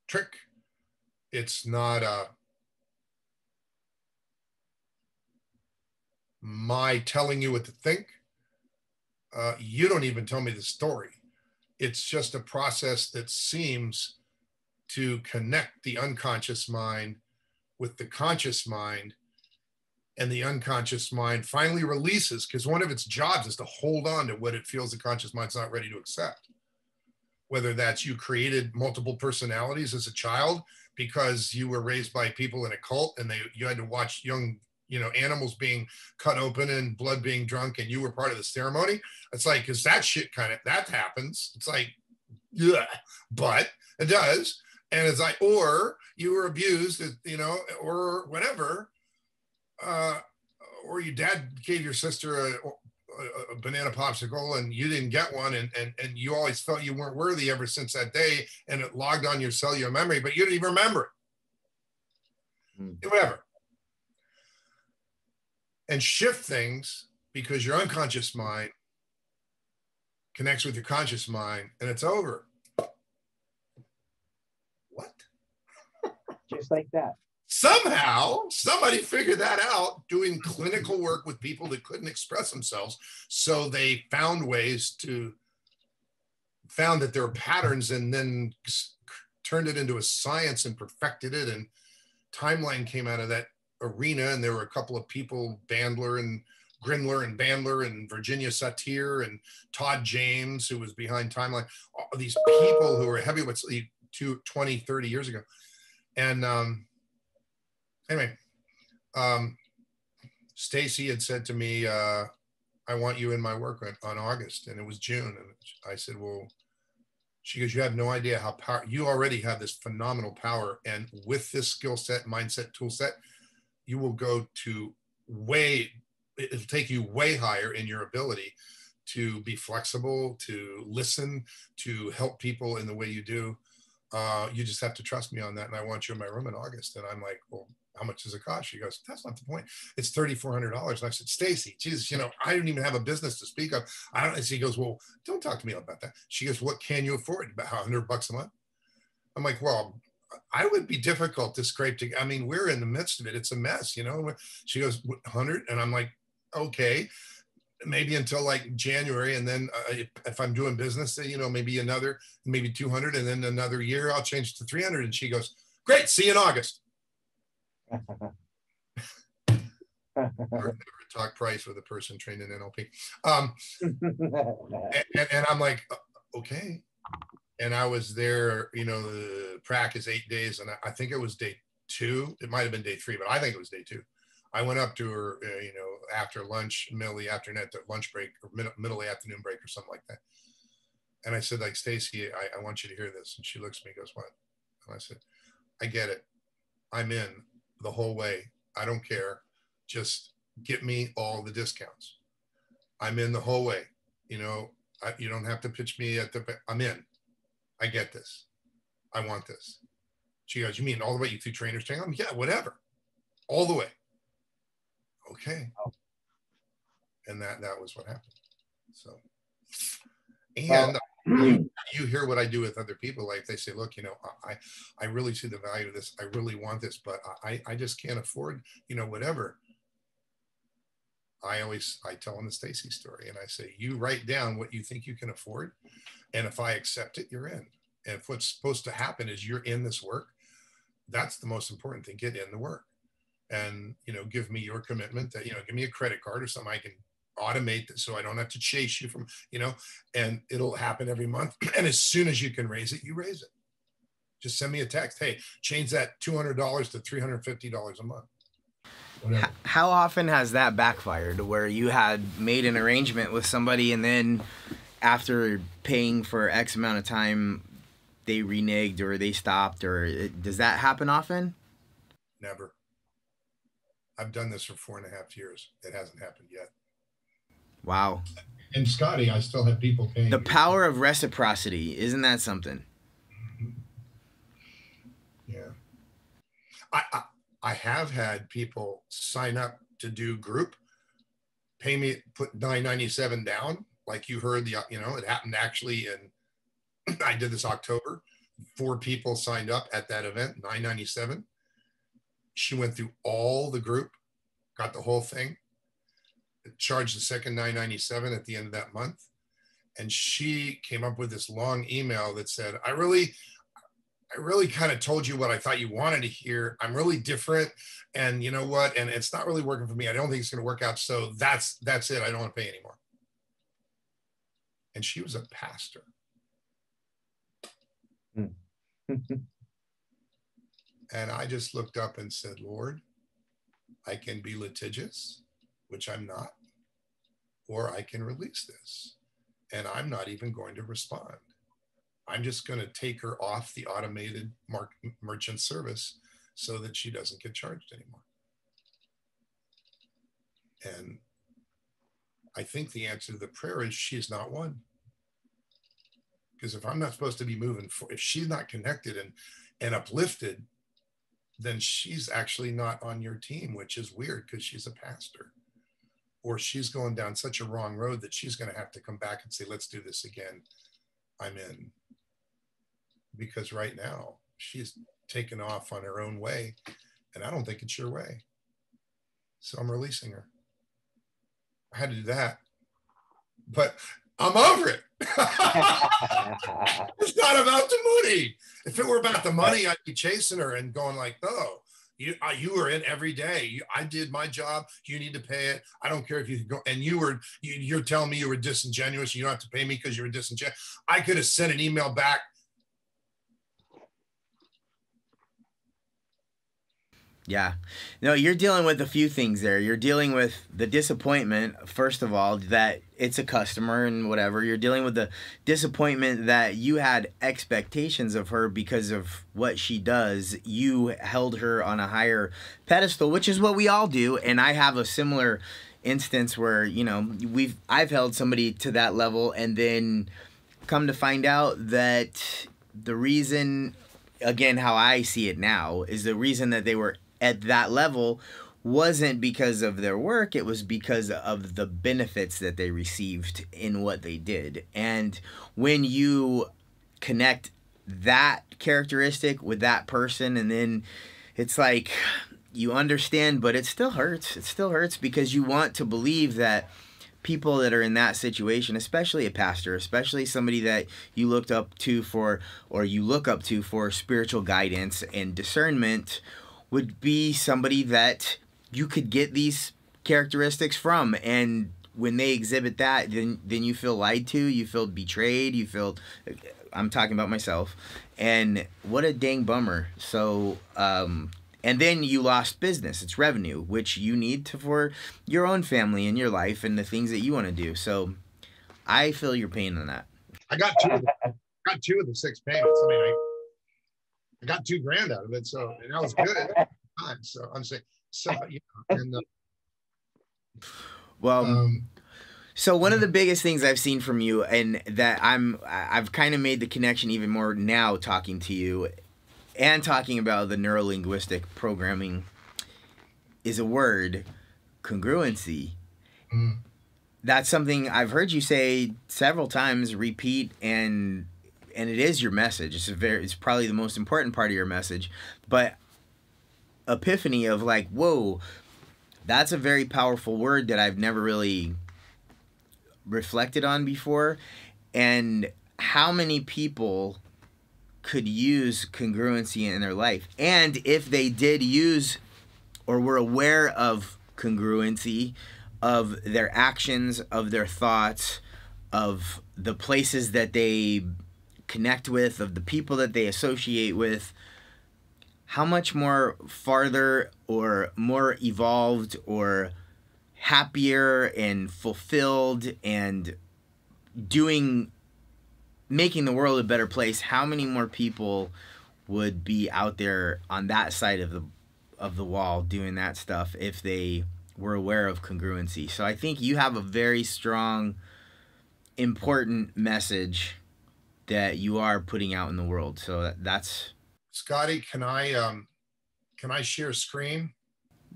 trick. It's not my telling you what to think. You don't even tell me the story. It's just a process that seems to connect the unconscious mind with the conscious mind, and the unconscious mind finally releases, because one of its jobs is to hold on to what it feels the conscious mind's not ready to accept. Whether that's you created multiple personalities as a child because you were raised by people in a cult and you had to watch young, animals being cut open and blood being drunk, and you were part of the ceremony. It's like, because that shit that happens. It's like, yeah, but it does. And it's like, or you were abused, or whatever. Or your dad gave your sister a banana popsicle and you didn't get one, and you always felt you weren't worthy ever since that day, and it logged on your cellular memory, but you didn't even remember it. Whatever. And shift things, because your unconscious mind connects with your conscious mind and it's over. What? Just like that. Somehow somebody figured that out doing clinical work with people that couldn't express themselves. So they found that there were patterns, and then turned it into a science and perfected it. And Timeline came out of that arena, and there were a couple of people, Grindler and Bandler and Virginia Satir and Todd James, who was behind Timeline, all these people who were heavyweights 20, 30 years ago. And anyway, Stacy had said to me, I want you in my work on August, and it was June. And I said, well, she goes, you have no idea how you already have this phenomenal power. And with this skill set, mindset, tool set, you will go to it'll take you way higher in your ability to be flexible, to listen, to help people in the way you do. You just have to trust me on that. And I want you in my room in August. And I'm like, well, how much does it cost? She goes, that's not the point. It's $3,400. And I said, Stacy, Jesus, I don't even have a business to speak of. And she goes, well, don't talk to me about that. She goes, what can you afford? About $100 a month? I'm like, well, I would be difficult to scrape to. I mean, we're in the midst of it. It's a mess, She goes, 100? And I'm like, okay, maybe until like January. And then if I'm doing business, maybe 200. And then another year, I'll change it to 300. And she goes, great, see you in August. Never talk price with a person trained in NLP. And I'm like, okay. And I was there, the prac is 8 days. And I think it was day 2. It might've been day 3, but I think it was day 2. I went up to her, after lunch, middle of the afternoon, at the lunch break, or middle of the afternoon break or something like that. And I said, like, Stacy, I want you to hear this. And she looks at me and goes, what? And I said, I get it. I'm in the whole way. I don't care. Just get me all the discounts. I'm in the whole way. You don't have to pitch me I'm in. I get this. I want this. She goes, you mean all the way through trainers training? Yeah, whatever. All the way. Okay. And that was what happened. So, and you hear what I do with other people. Like they say, look, I really see the value of this. I really want this, but I just can't afford, whatever. I tell them the Stacy story, and I say, you write down what you think you can afford. And if I accept it, you're in. And if what's supposed to happen is you're in this work, that's the most important thing. Get in the work. And, give me your commitment that, give me a credit card or something I can automate this so I don't have to chase you from, and it'll happen every month. And as soon as you can raise it, you raise it. Just send me a text. Hey, change that $200 to $350 a month. Whatever. How often has that backfired, where you had made an arrangement with somebody and then after paying for X amount of time, they reneged or they stopped, or does that happen often? Never. I've done this for 4.5 years. It hasn't happened yet. Wow. And Scotty, I still have people paying. The power of reciprocity. Isn't that something? Yeah. I have had people sign up to do group, pay me, put $997 down. Like you heard, it happened actually I did this October. 4 people signed up at that event, $997. She went through all the group, got the whole thing, charged the second $997 at the end of that month. And she came up with this long email that said, I really kind of told you what I thought you wanted to hear. I'm really different. And you know what? And it's not really working for me. I don't think it's going to work out. So that's it. I don't want to pay anymore. And she was a pastor. And I just looked up and said, Lord, I can be litigious, which I'm not, or I can release this. And I'm not even going to respond. I'm just going to take her off the automated merchant service so that she doesn't get charged anymore. And I think the answer to the prayer is she's not one. Because if I'm not supposed to be moving, if she's not connected and uplifted, then she's actually not on your team, which is weird because she's a pastor. or she's going down such a wrong road that she's going to have to come back and say, let's do this again. I'm in. Because right now she's taken off on her own way, and I don't think it's your way. So I'm releasing her. I had to do that, but I'm over it. It's not about the money. If it were about the money, I'd be chasing her and going like, no, you were in every day. I did my job. You need to pay it. I don't care if you go. And you're telling me you were disingenuous. You don't have to pay me because you were disingenuous. I could have sent an email back. Yeah. No, you're dealing with a few things there. You're dealing with the disappointment, first of all, that it's a customer and whatever. You're dealing with the disappointment that you had expectations of her because of what she does. You held her on a higher pedestal, which is what we all do. And I have a similar instance where, you know, I've held somebody to that level and then come to find out that the reason, again, how I see it now, is the reason that they were at that level wasn't because of their work. It was because of the benefits that they received in what they did. And when you connect that characteristic with that person, and then it's like you understand, but it still hurts. It still hurts because you want to believe that people that are in that situation, especially a pastor, especially somebody that you looked up to for, or you look up to for spiritual guidance and discernment, would be somebody that you could get these characteristics from. And when they exhibit that, then you feel lied to, you feel betrayed, you feel, I'm talking about myself, and what a dang bummer. So, and then you lost business. It's revenue, which you need for your own family and your life and the things that you want to do. So I feel your pain on that. I got two of the 6 payments. I mean, I got $2,000 out of it, so and that was good at the time. So I'm saying, so you know, and well, so one of the biggest things I've seen from you, and that I've kind of made the connection even more now talking to you and talking about the neuro-linguistic programming, is a word, congruency. Mm. That's something I've heard you say several times, repeat, and it is your message. It's probably the most important part of your message. But epiphany of like, whoa, that's a very powerful word that I've never really reflected on before. And how many people could use congruency in their life? And if they did use or were aware of congruency, of their actions, of their thoughts, of the places that they connect with, of the people that they associate with, how much more farther or more evolved or happier and fulfilled and making the world a better place, how many more people would be out there on that side of the wall doing that stuff if they were aware of congruency? So I think you have a very strong, important message that you are putting out in the world. So that's... Scotty, can I share screen?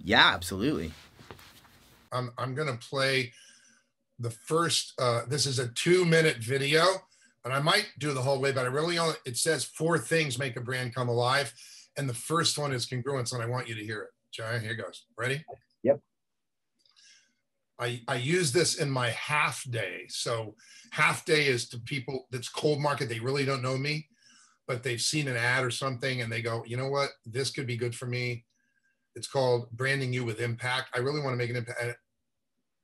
Yeah, absolutely. I'm going to play the first, this is a 2-minute video, and I might do the whole way, but I really only, it says 4 things make a brand come alive. And the first one is congruence, and I want you to hear it. John, here goes. Ready? Yep. I use this in my half day. So half day is to people that's cold market. They really don't know me, but they've seen an ad or something and they go, you know what, this could be good for me. It's called branding you with impact. I really want to make an impact.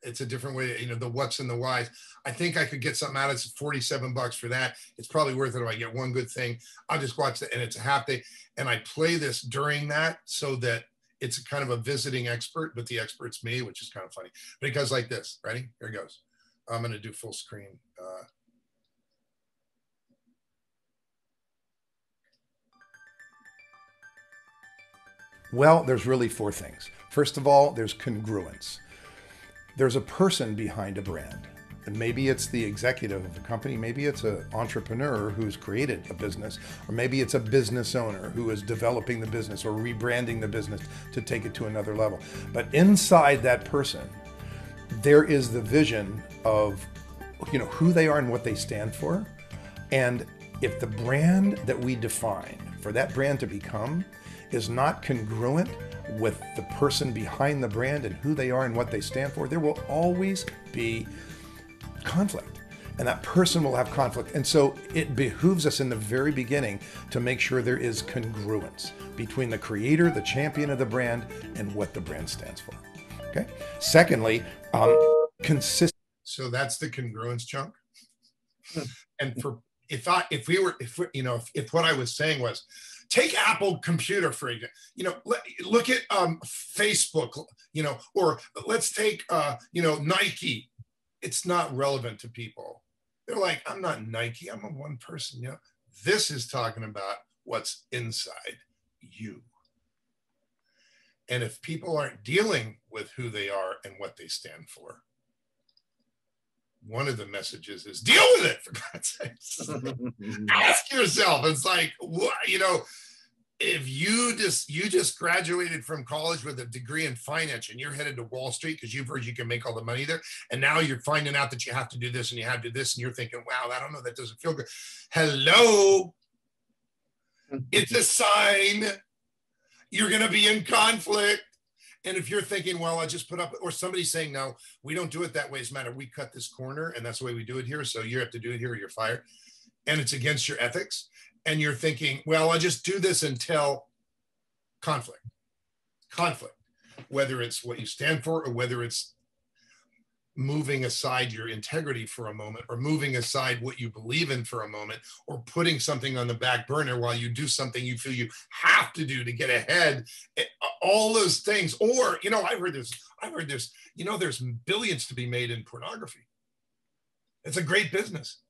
It's a different way, you know, the what's and the whys. I think I could get something out of it. It's $47 for that. It's probably worth it if I get one good thing. I'll just watch it, and it's a half day. And I play this during that so that it's kind of a visiting expert, but the expert's me, which is kind of funny. But it goes like this. Ready? Here it goes. I'm going to do full screen. Well, there's really 4 things. First of all, there's congruence. There's a person behind a brand. And maybe it's the executive of the company, maybe it's an entrepreneur who's created a business, or maybe it's a business owner who is developing the business or rebranding the business to take it to another level. But inside that person, there is the vision of, you know, who they are and what they stand for. And if the brand that we define for that brand to become is not congruent with the person behind the brand and who they are and what they stand for, there will always be conflict. And that person will have conflict. And so it behooves us in the very beginning to make sure there is congruence between the creator, the champion of the brand, and what the brand stands for. Okay. Secondly, consistent. So that's the congruence chunk. And for if what I was saying was, take Apple Computer for example, you know, look at Facebook, you know, or let's take you know, Nike. It's not relevant to people. They're like, I'm not Nike, I'm a one person, you know. This is talking about what's inside you. And if people aren't dealing with who they are and what they stand for, one of the messages is deal with it, for God's sakes. Ask yourself. It's like, what, you know, if you just graduated from college with a degree in finance and you're headed to Wall Street because you've heard you can make all the money there, and now you're finding out that you have to do this and you have to do this, and you're thinking, wow, I don't know, that doesn't feel good. Hello, it's a sign you're going to be in conflict. And if you're thinking, well, I just put up, or somebody's saying, no, we don't do it that way. As a matter, we cut this corner and that's the way we do it here. So you have to do it here or you're fired. And it's against your ethics. And you're thinking, well, I'll just do this until conflict, whether it's what you stand for or whether it's moving aside your integrity for a moment, or moving aside what you believe in for a moment, or putting something on the back burner while you do something you feel you have to do to get ahead, all those things. Or, you know, I've heard this, you know, there's billions to be made in pornography. It's a great business.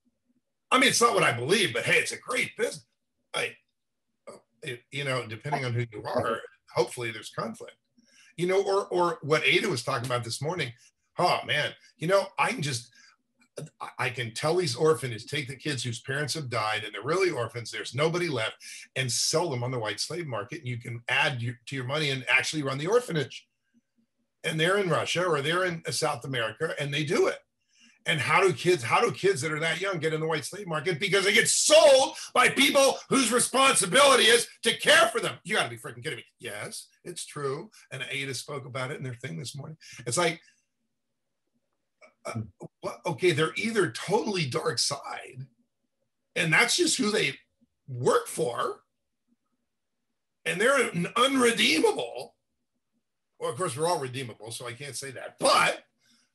I mean, it's not what I believe, but hey, it's a great business. You know, depending on who you are, hopefully there's conflict, you know, or what Ada was talking about this morning. Oh man, you know, I can tell these orphanages, take the kids whose parents have died and they're really orphans, there's nobody left, and sell them on the white slave market. And you can add to your money and actually run the orphanage. And they're in Russia or they're in South America and they do it. And how do kids that are that young get in the white slave market? Because they get sold by people whose responsibility is to care for them. You got to be freaking kidding me. Yes, it's true. And Ada spoke about it in their thing this morning. It's like, okay, they're either totally dark side, and that's just who they work for, and they're unredeemable. Well, of course, we're all redeemable, so I can't say that, but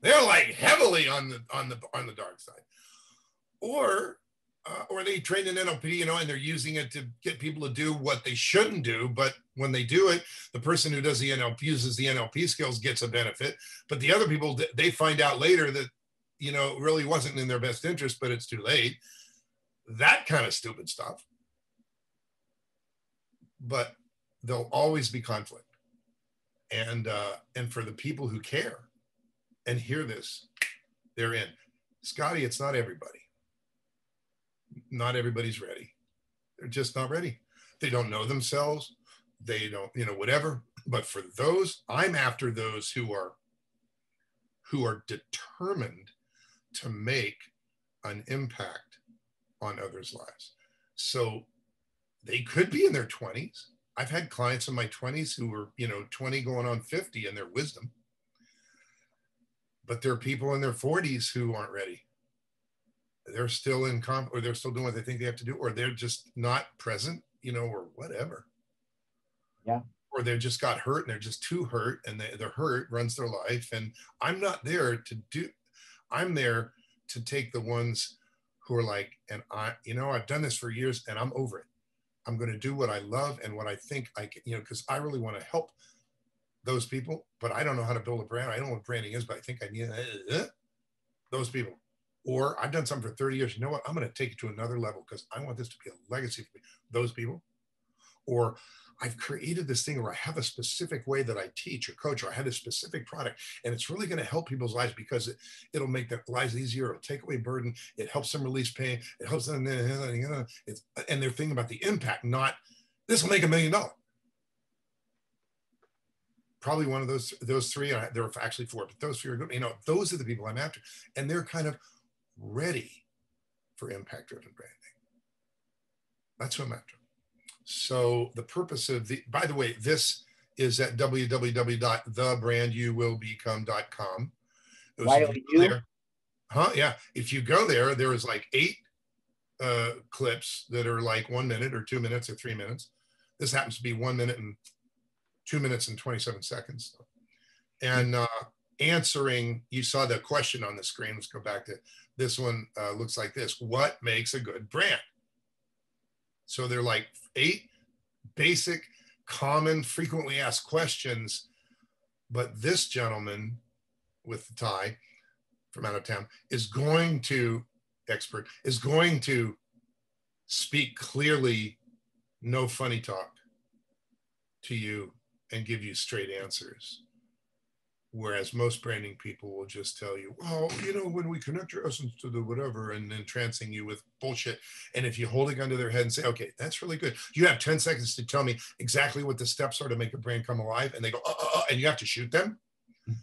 they're like heavily on the dark side, or they train in NLP, you know, and they're using it to get people to do what they shouldn't do. But when they do it, the person who does the NLP, uses the NLP skills, gets a benefit. But the other people, they find out later that, you know, it really wasn't in their best interest, but it's too late. That kind of stupid stuff. But there'll always be conflict. And for the people who care and hear this, they're in. Scotty, it's not everybody. Not everybody's ready. They're just not ready. They don't know themselves. They don't, you know, whatever. But for those, I'm after those who are determined to make an impact on others' lives. So they could be in their 20s. I've had clients in my 20s who were, you know, 20 going on 50 in their wisdom. But there are people in their 40s who aren't ready. They're still in or they're still doing what they think they have to do, or they're just not present, you know, or whatever. Yeah. Or they just got hurt and they're just too hurt, and their hurt runs their life. And I'm not there I'm there to take the ones who are like, and I've done this for years and I'm over it. I'm going to do what I love and what I think I can, you know, because I really want to help those people, but I don't know how to build a brand. I don't know what branding is, but I think I need those people. Or I've done something for 30 years. You know what? I'm going to take it to another level because I want this to be a legacy for me. Those people. Or I've created this thing where I have a specific way that I teach or coach, or I have a specific product, and it's really going to help people's lives because it'll make their lives easier. It'll take away burden. It helps them release pain. It helps them. And they're thinking about the impact, not this will make $1 million. probably one of those three. There are actually four, but those three are good. You know, those are the people I'm after, and they're kind of ready for impact-driven branding. That's what I'm after. So the purpose of by the way, this is at www.thebrandyouwillbecome.com. Yeah. If you go there, there is like 8 clips that are like 1 minute or 2 minutes or 3 minutes. This happens to be 1 minute and 2 minutes and 27 seconds. And answering, you saw the question on the screen. Let's go back to this one. Looks like this: what makes a good brand? So they're like 8 basic, common, frequently asked questions. But this gentleman with the tie from out of town is going to speak clearly, no funny talk to you, and give you straight answers. Whereas most branding people will just tell you, well, you know, when we connect your essence to the whatever, and entrancing you with bullshit. And if you hold a gun to their head and say, okay, that's really good. You have 10 seconds to tell me exactly what the steps are to make a brand come alive. And they go, and you have to shoot them.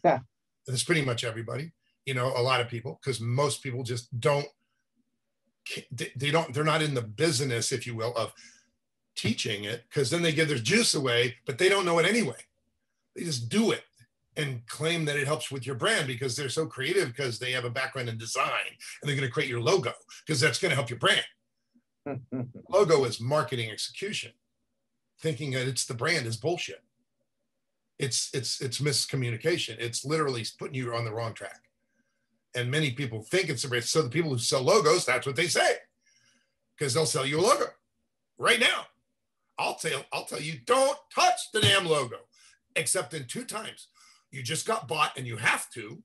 Yeah. That's pretty much everybody, you know, a lot of people, because most people just they're not in the business, if you will, of teaching it, because then they give their juice away, but they don't know it anyway. They just do it and claim that it helps with your brand because they're so creative, because they have a background in design, and they're going to create your logo because that's going to help your brand. Logo is marketing execution. Thinking that it's the brand is bullshit. It's miscommunication. It's literally putting you on the wrong track. And many people think it's the brand. So the people who sell logos, that's what they say, because they'll sell you a logo right now. I'll tell you, don't touch the damn logo, except in 2 times. You just got bought and you have to,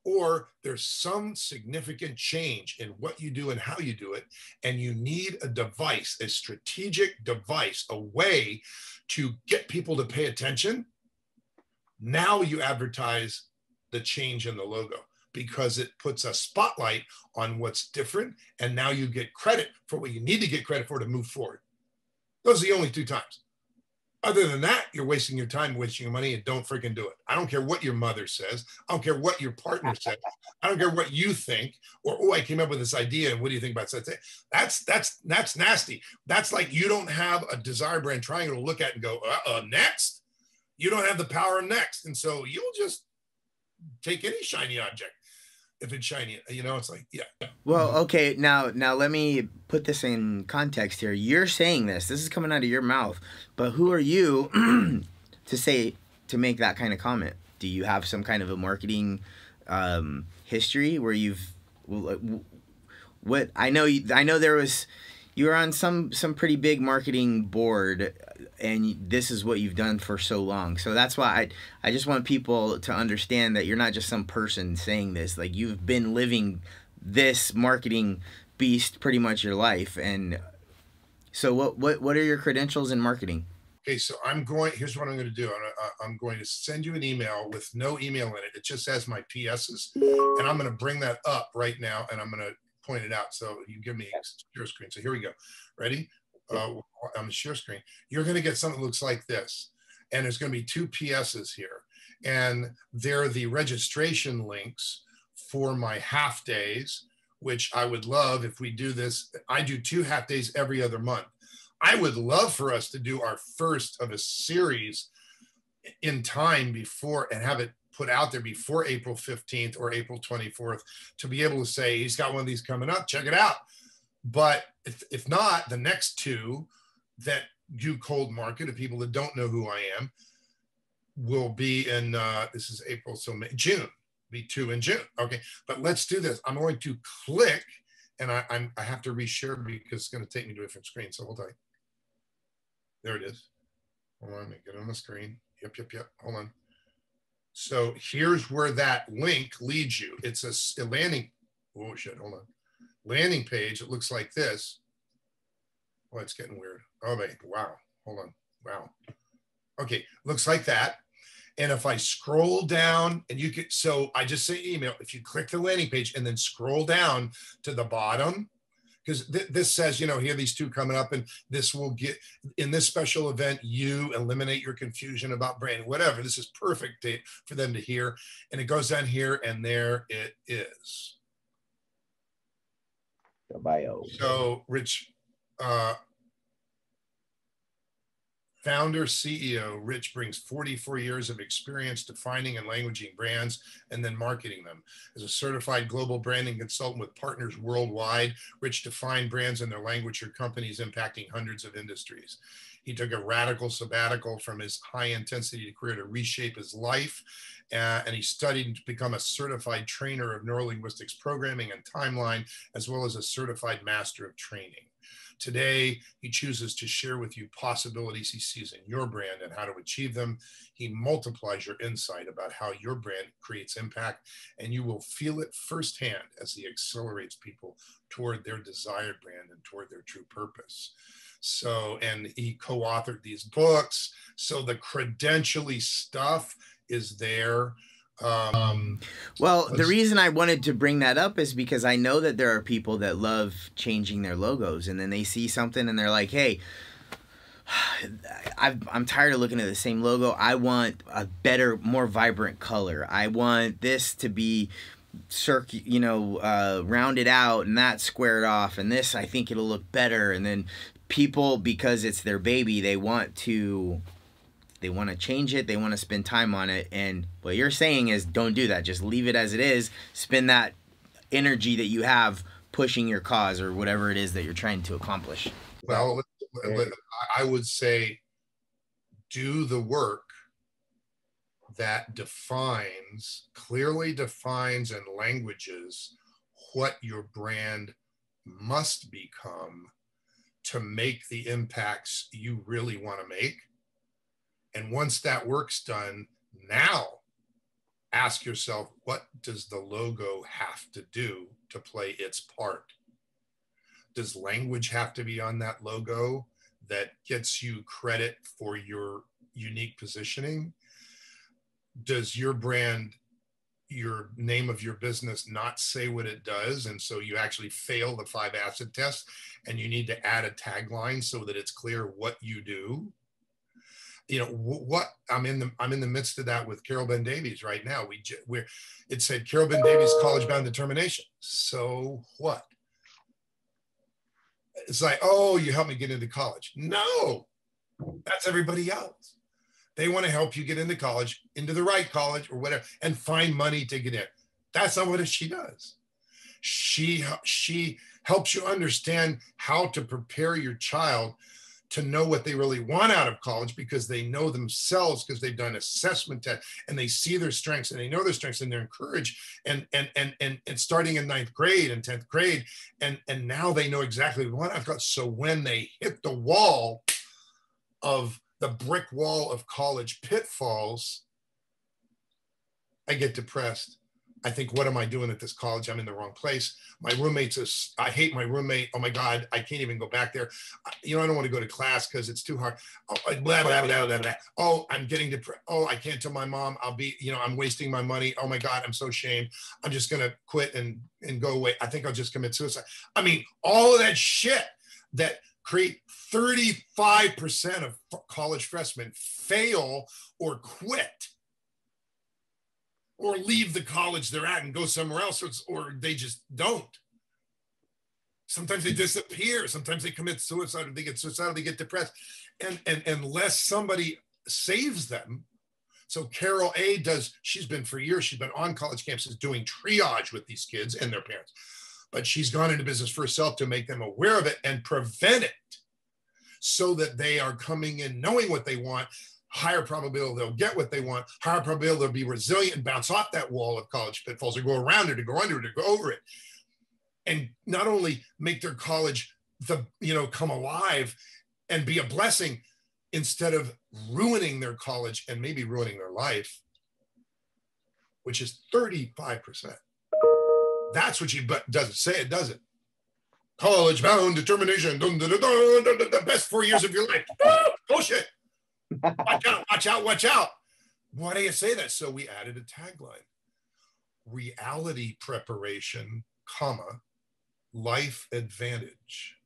or there's some significant change in what you do and how you do it, and you need a device, a strategic device, a way to get people to pay attention. Now you advertise the change in the logo, because it puts a spotlight on what's different, and now you get credit for what you need to get credit for to move forward. Those are the only 2 times. Other than that, you're wasting your time, wasting your money, and don't freaking do it. I don't care what your mother says. I don't care what your partner says. I don't care what you think, or, oh, I came up with this idea, and what do you think about that? That's nasty. That's like you don't have a desire brand triangle to look at and go, next. You don't have the power of next. And so you'll just take any shiny object. If it's shiny, you know, it's like, yeah. Well, okay, now let me put this in context here. You're saying this is coming out of your mouth, but who are you to make that kind of comment? Do you have some kind of a marketing history where what I know there was, you were on some pretty big marketing board, and this is what you've done for so long. So that's why I just want people to understand that you're not just some person saying this. Like, you've been living this marketing beast pretty much your life. And so what are your credentials in marketing? Okay, so here's what I'm going to do. I'm going to send you an email with no email in it. It just has my PSs, and I'm going to bring that up right now, and I'm going to point it out. So you give me a share screen. So here we go. Ready? On the share screen, you're going to get something that looks like this, and there's going to be 2 PSs here, and they're the registration links for my half days, which I would love if we do this. I do 2 half days every other month. I would love for us to do our first of a series in time before, and have it put out there before April 15th or April 24th, to be able to say, he's got one of these coming up, check it out. But if not, the next 2 that do cold market of people that don't know who I am will be in, this is April, so June, be 2 in June. Okay, but let's do this. I'm going to click, and I have to reshare because it's going to take me to a different screen. So hold tight. There it is. Hold on, let me get on the screen. Yep. Hold on. So here's where that link leads you. It's a landing. Oh shit, hold on. Landing page. It looks like this. Oh, it's getting weird. Oh, wait. Wow. Hold on. Wow. Okay. Looks like that. And if I scroll down, and you can, so I just say email, if you click the landing page and then scroll down to the bottom, because this says, you know, here are these two coming up, and this will get, in this special event, you eliminate your confusion about branding, whatever. This is perfect for them to hear. And it goes down here, and there it is. The bio. So Rich, founder, CEO, Rich brings 44 years of experience defining and languaging brands and then marketing them. As a certified global branding consultant with partners worldwide, Rich defined brands in their language for companies impacting hundreds of industries. He took a radical sabbatical from his high intensity career to reshape his life. And he studied to become a certified trainer of Neuro-Linguistic Programming and Timeline, as well as a certified master of training. Today, he chooses to share with you possibilities he sees in your brand and how to achieve them. He multiplies your insight about how your brand creates impact, and you will feel it firsthand as he accelerates people toward their desired brand and toward their true purpose. So, and he co-authored these books. So the credentially stuff is there. Well, the reason I wanted to bring that up is because I know that there are people that love changing their logos, and then they see something and they're like, hey, I'm tired of looking at the same logo. I want a better, more vibrant color. I want this to be rounded out and that squared off, and this, I think it'll look better. And then people, because it's their baby, they want to change it. They want to spend time on it. And what you're saying is, don't do that. Just leave it as it is. Spend that energy that you have pushing your cause or whatever it is that you're trying to accomplish. Well, I would say do the work that clearly defines and languages what your brand must become to make the impacts you really want to make. And once that work's done, now ask yourself, what does the logo have to do to play its part? Does language have to be on that logo that gets you credit for your unique positioning? Does your brand, your name of your business, not say what it does, and so you actually fail the 5 acid test, and you need to add a tagline so that it's clear what you do? You know what? I'm in the midst of that with Carol Ben Davies right now. It said Carol Ben Davies College Bound Determination. So what? It's like, oh, you helped me get into college. No, that's everybody else. They want to help you get into college, into the right college or whatever, and find money to get in. That's not what she does. She helps you understand how to prepare your child to know what they really want out of college, because they know themselves, because they've done assessment tests and they see their strengths and they know their strengths and they're encouraged, and starting in 9th grade and 10th grade. And now they know exactly what I've got. So when they hit the wall of the brick wall of college pitfalls, I get depressed. I think, what am I doing at this college? I'm in the wrong place. My roommates, I hate my roommate. Oh my God, I can't even go back there. I don't want to go to class because it's too hard. Oh, blah, blah, blah, blah, blah. Oh, I'm getting depressed. Oh, I can't tell my mom. I'm wasting my money. Oh my God, I'm so ashamed. I'm just going to quit and go away. I think I'll just commit suicide. I mean, all of that shit that create 35% of college freshmen fail or quit, or leave the college they're at and go somewhere else, or they just don't. Sometimes they disappear. Sometimes they commit suicide, or they get suicidal, they get depressed. And unless somebody saves them. So Carol A she's been for years, she's been on college campuses doing triage with these kids and their parents. But she's gone into business for herself to make them aware of it and prevent it, so that they are coming in knowing what they want. Higher probability they'll get what they want, higher probability they'll be resilient and bounce off that wall of college pitfalls, or go around it, or go under it, or go over it. And not only make their college come alive and be a blessing, instead of ruining their college and maybe ruining their life, which is 35%. That's what doesn't say it, does it? College bound determination, the best 4 years of your life. Bullshit. Watch out, watch out, watch out. Why do you say that? So we added a tagline: reality preparation, life advantage.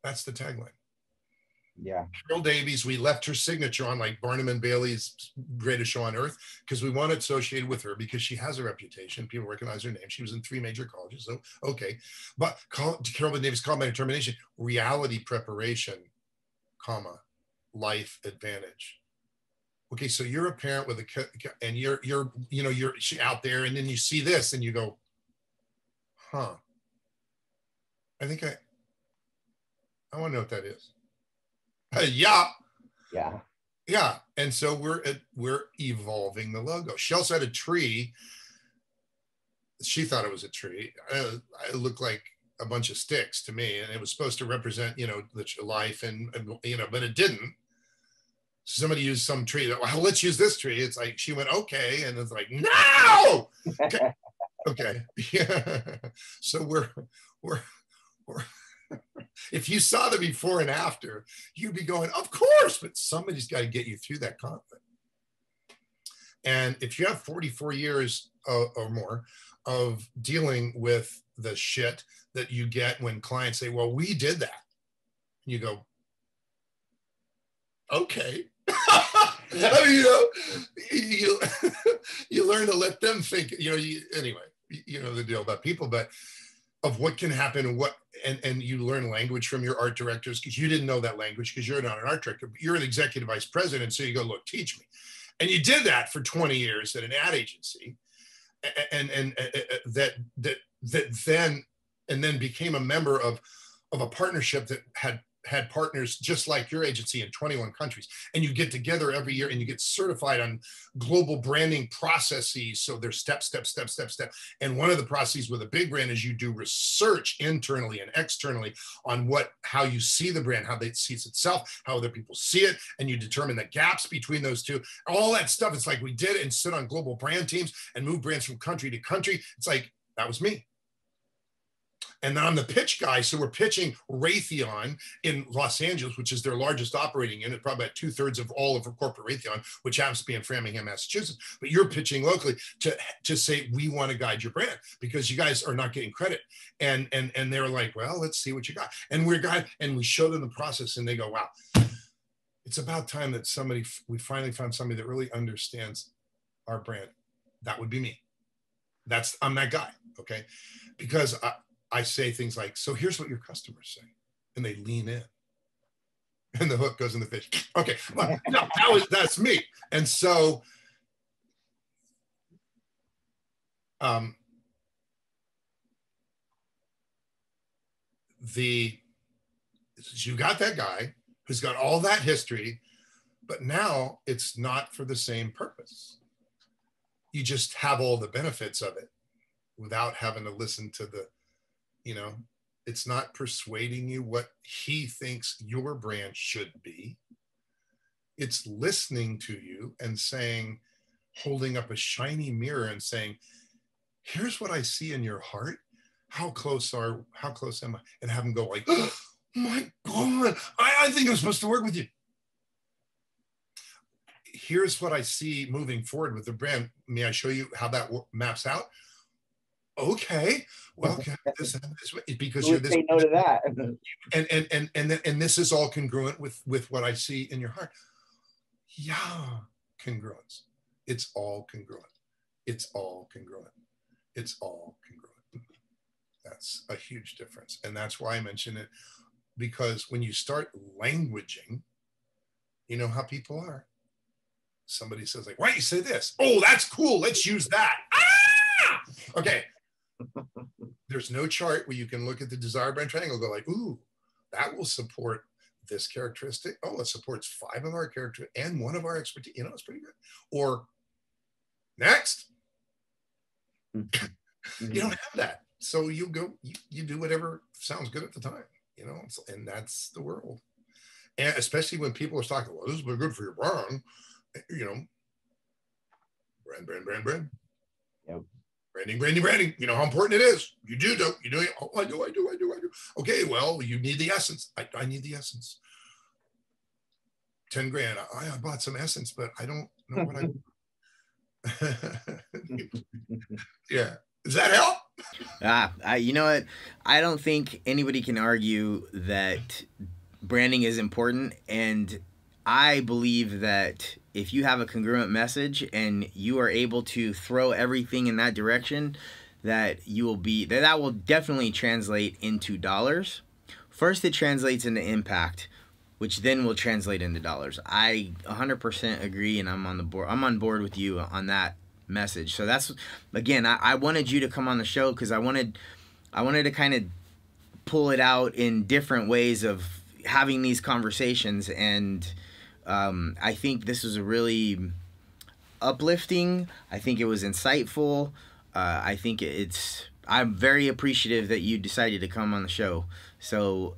That's the tagline. Yeah. Carol Davies, we left her signature on like Barnum and Bailey's Greatest Show on Earth because we want it associated with her because she has a reputation. People recognize her name. She was in 3 major colleges. So, okay. But Carol Davies called by determination, reality preparation, comma, life advantage. Okay, so you're a parent with a, and you're out there, and then you see this and you go, huh, I think I want to know what that is. Yeah. And so we're evolving the logo. She also had a tree. She thought it was a tree. It looked like a bunch of sticks to me, and it was supposed to represent, life, and but it didn't. Somebody used some tree. Well, let's use this tree. It's like she went, okay, and it's like, no. Okay. Yeah. So we're if you saw the before and after, you'd be going, of course, but somebody's got to get you through that conflict. And if you have 44 years or more of dealing with the shit that you get when clients say, well, we did that. You go, okay. I mean, you learn to let them think, anyway, the deal about people, but of what can happen and you learn language from your art directors because you didn't know that language because you're not an art director, but you're an executive vice president. So you go, look, teach me. And you did that for 20 years at an ad agency and then became a member of a partnership that had partners just like your agency in 21 countries. And you get together every year and you get certified on global branding processes. So there's step. And one of the processes with a big brand is you do research internally and externally on how you see the brand, how it sees itself, how other people see it. And you determine the gaps between those two, all that stuff. It's like we did it and sit on global brand teams and move brands from country to country. It's like, that was me. And then I'm the pitch guy. So we're pitching Raytheon in Los Angeles, which is their largest operating unit, probably about 2/3 of all of our corporate Raytheon, which happens to be in Framingham, Massachusetts. But you're pitching locally to say, we want to guide your brand because you guys are not getting credit. And they're like, well, let's see what you got. And we show them the process and they go, wow, it's about time that we finally found somebody that really understands our brand. That would be me. I'm that guy. Okay. Because I say things like, so here's what your customers say. And they lean in. And the hook goes in the fish. Okay, well, no, that's me. And so you got that guy who's got all that history, but now it's not for the same purpose. You just have all the benefits of it without having to listen to it's not persuading you what he thinks your brand should be. It's listening to you and saying, holding up a shiny mirror and saying, here's what I see in your heart. How close am I? And have him go like, oh my God, I think I'm supposed to work with you. Here's what I see moving forward with the brand. May I show you how that maps out? Okay, well, this because you're this. Say no to that. And this is all congruent with what I see in your heart. Yeah, congruence. It's all congruent. It's all congruent. It's all congruent. That's a huge difference, and that's why I mention it, because when you start languaging, you know how people are. Somebody says like, "Why don't you say this? Oh, that's cool. Let's use that." Ah! Okay. There's no chart where you can look at the desired brand triangle and go like, ooh, that will support this characteristic. Oh, it supports 5 of our characteristics and 1 of our expertise. It's pretty good. Or next. You don't have that. So you go, you do whatever sounds good at the time, and that's the world. And especially when people are talking, well, this is good for your brand, brand. Yep. Branding. You know how important it is. You do. Oh, I do. Okay, well, you need the essence. I need the essence. 10 grand. I bought some essence, but I don't know what I. Yeah. Does that help? You know what? I don't think anybody can argue that branding is important, and I believe that if you have a congruent message and you are able to throw everything in that direction, that will definitely translate into dollars. First, it translates into impact, which then will translate into dollars. I 100% agree, and I'm on board with you on that message. So that's, again, I wanted you to come on the show because I wanted to kind of pull it out in different ways of having these conversations, and I think this was a really uplifting. I think it was insightful. I think I'm very appreciative that you decided to come on the show. So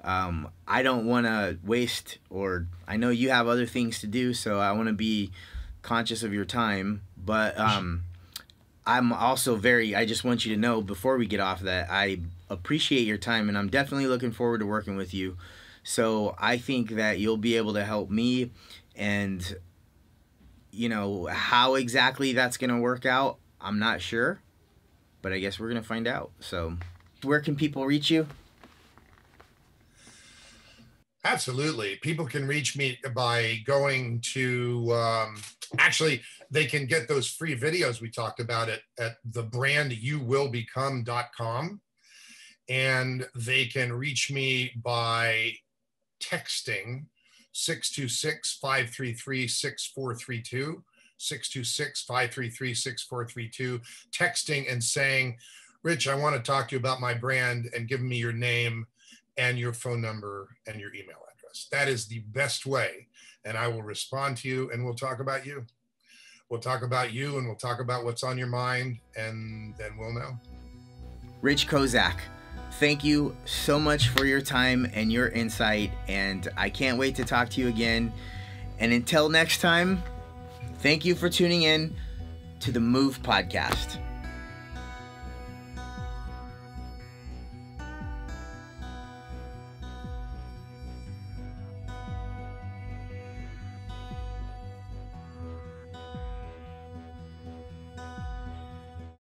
I don't want to waste, or I know you have other things to do, so I want to be conscious of your time. But I'm also I just want you to know before we get off that I appreciate your time, and I'm definitely looking forward to working with you. So I think that you'll be able to help me, and how exactly that's going to work out, I'm not sure, but I guess we're going to find out. So where can people reach you? Absolutely. People can reach me by going to, actually, they can get those free videos we talked about at thebrandyouwillbecome.com. And they can reach me by texting 626-533-6432, 626-533-6432, texting and saying, Rich, I want to talk to you about my brand, and give me your name and your phone number and your email address. That is the best way. And I will respond to you, and we'll talk about you. We'll talk about you, and we'll talk about what's on your mind, and then we'll know. Rich Kozak, thank you so much for your time and your insight, and I can't wait to talk to you again. And until next time, thank you for tuning in to the Move Podcast.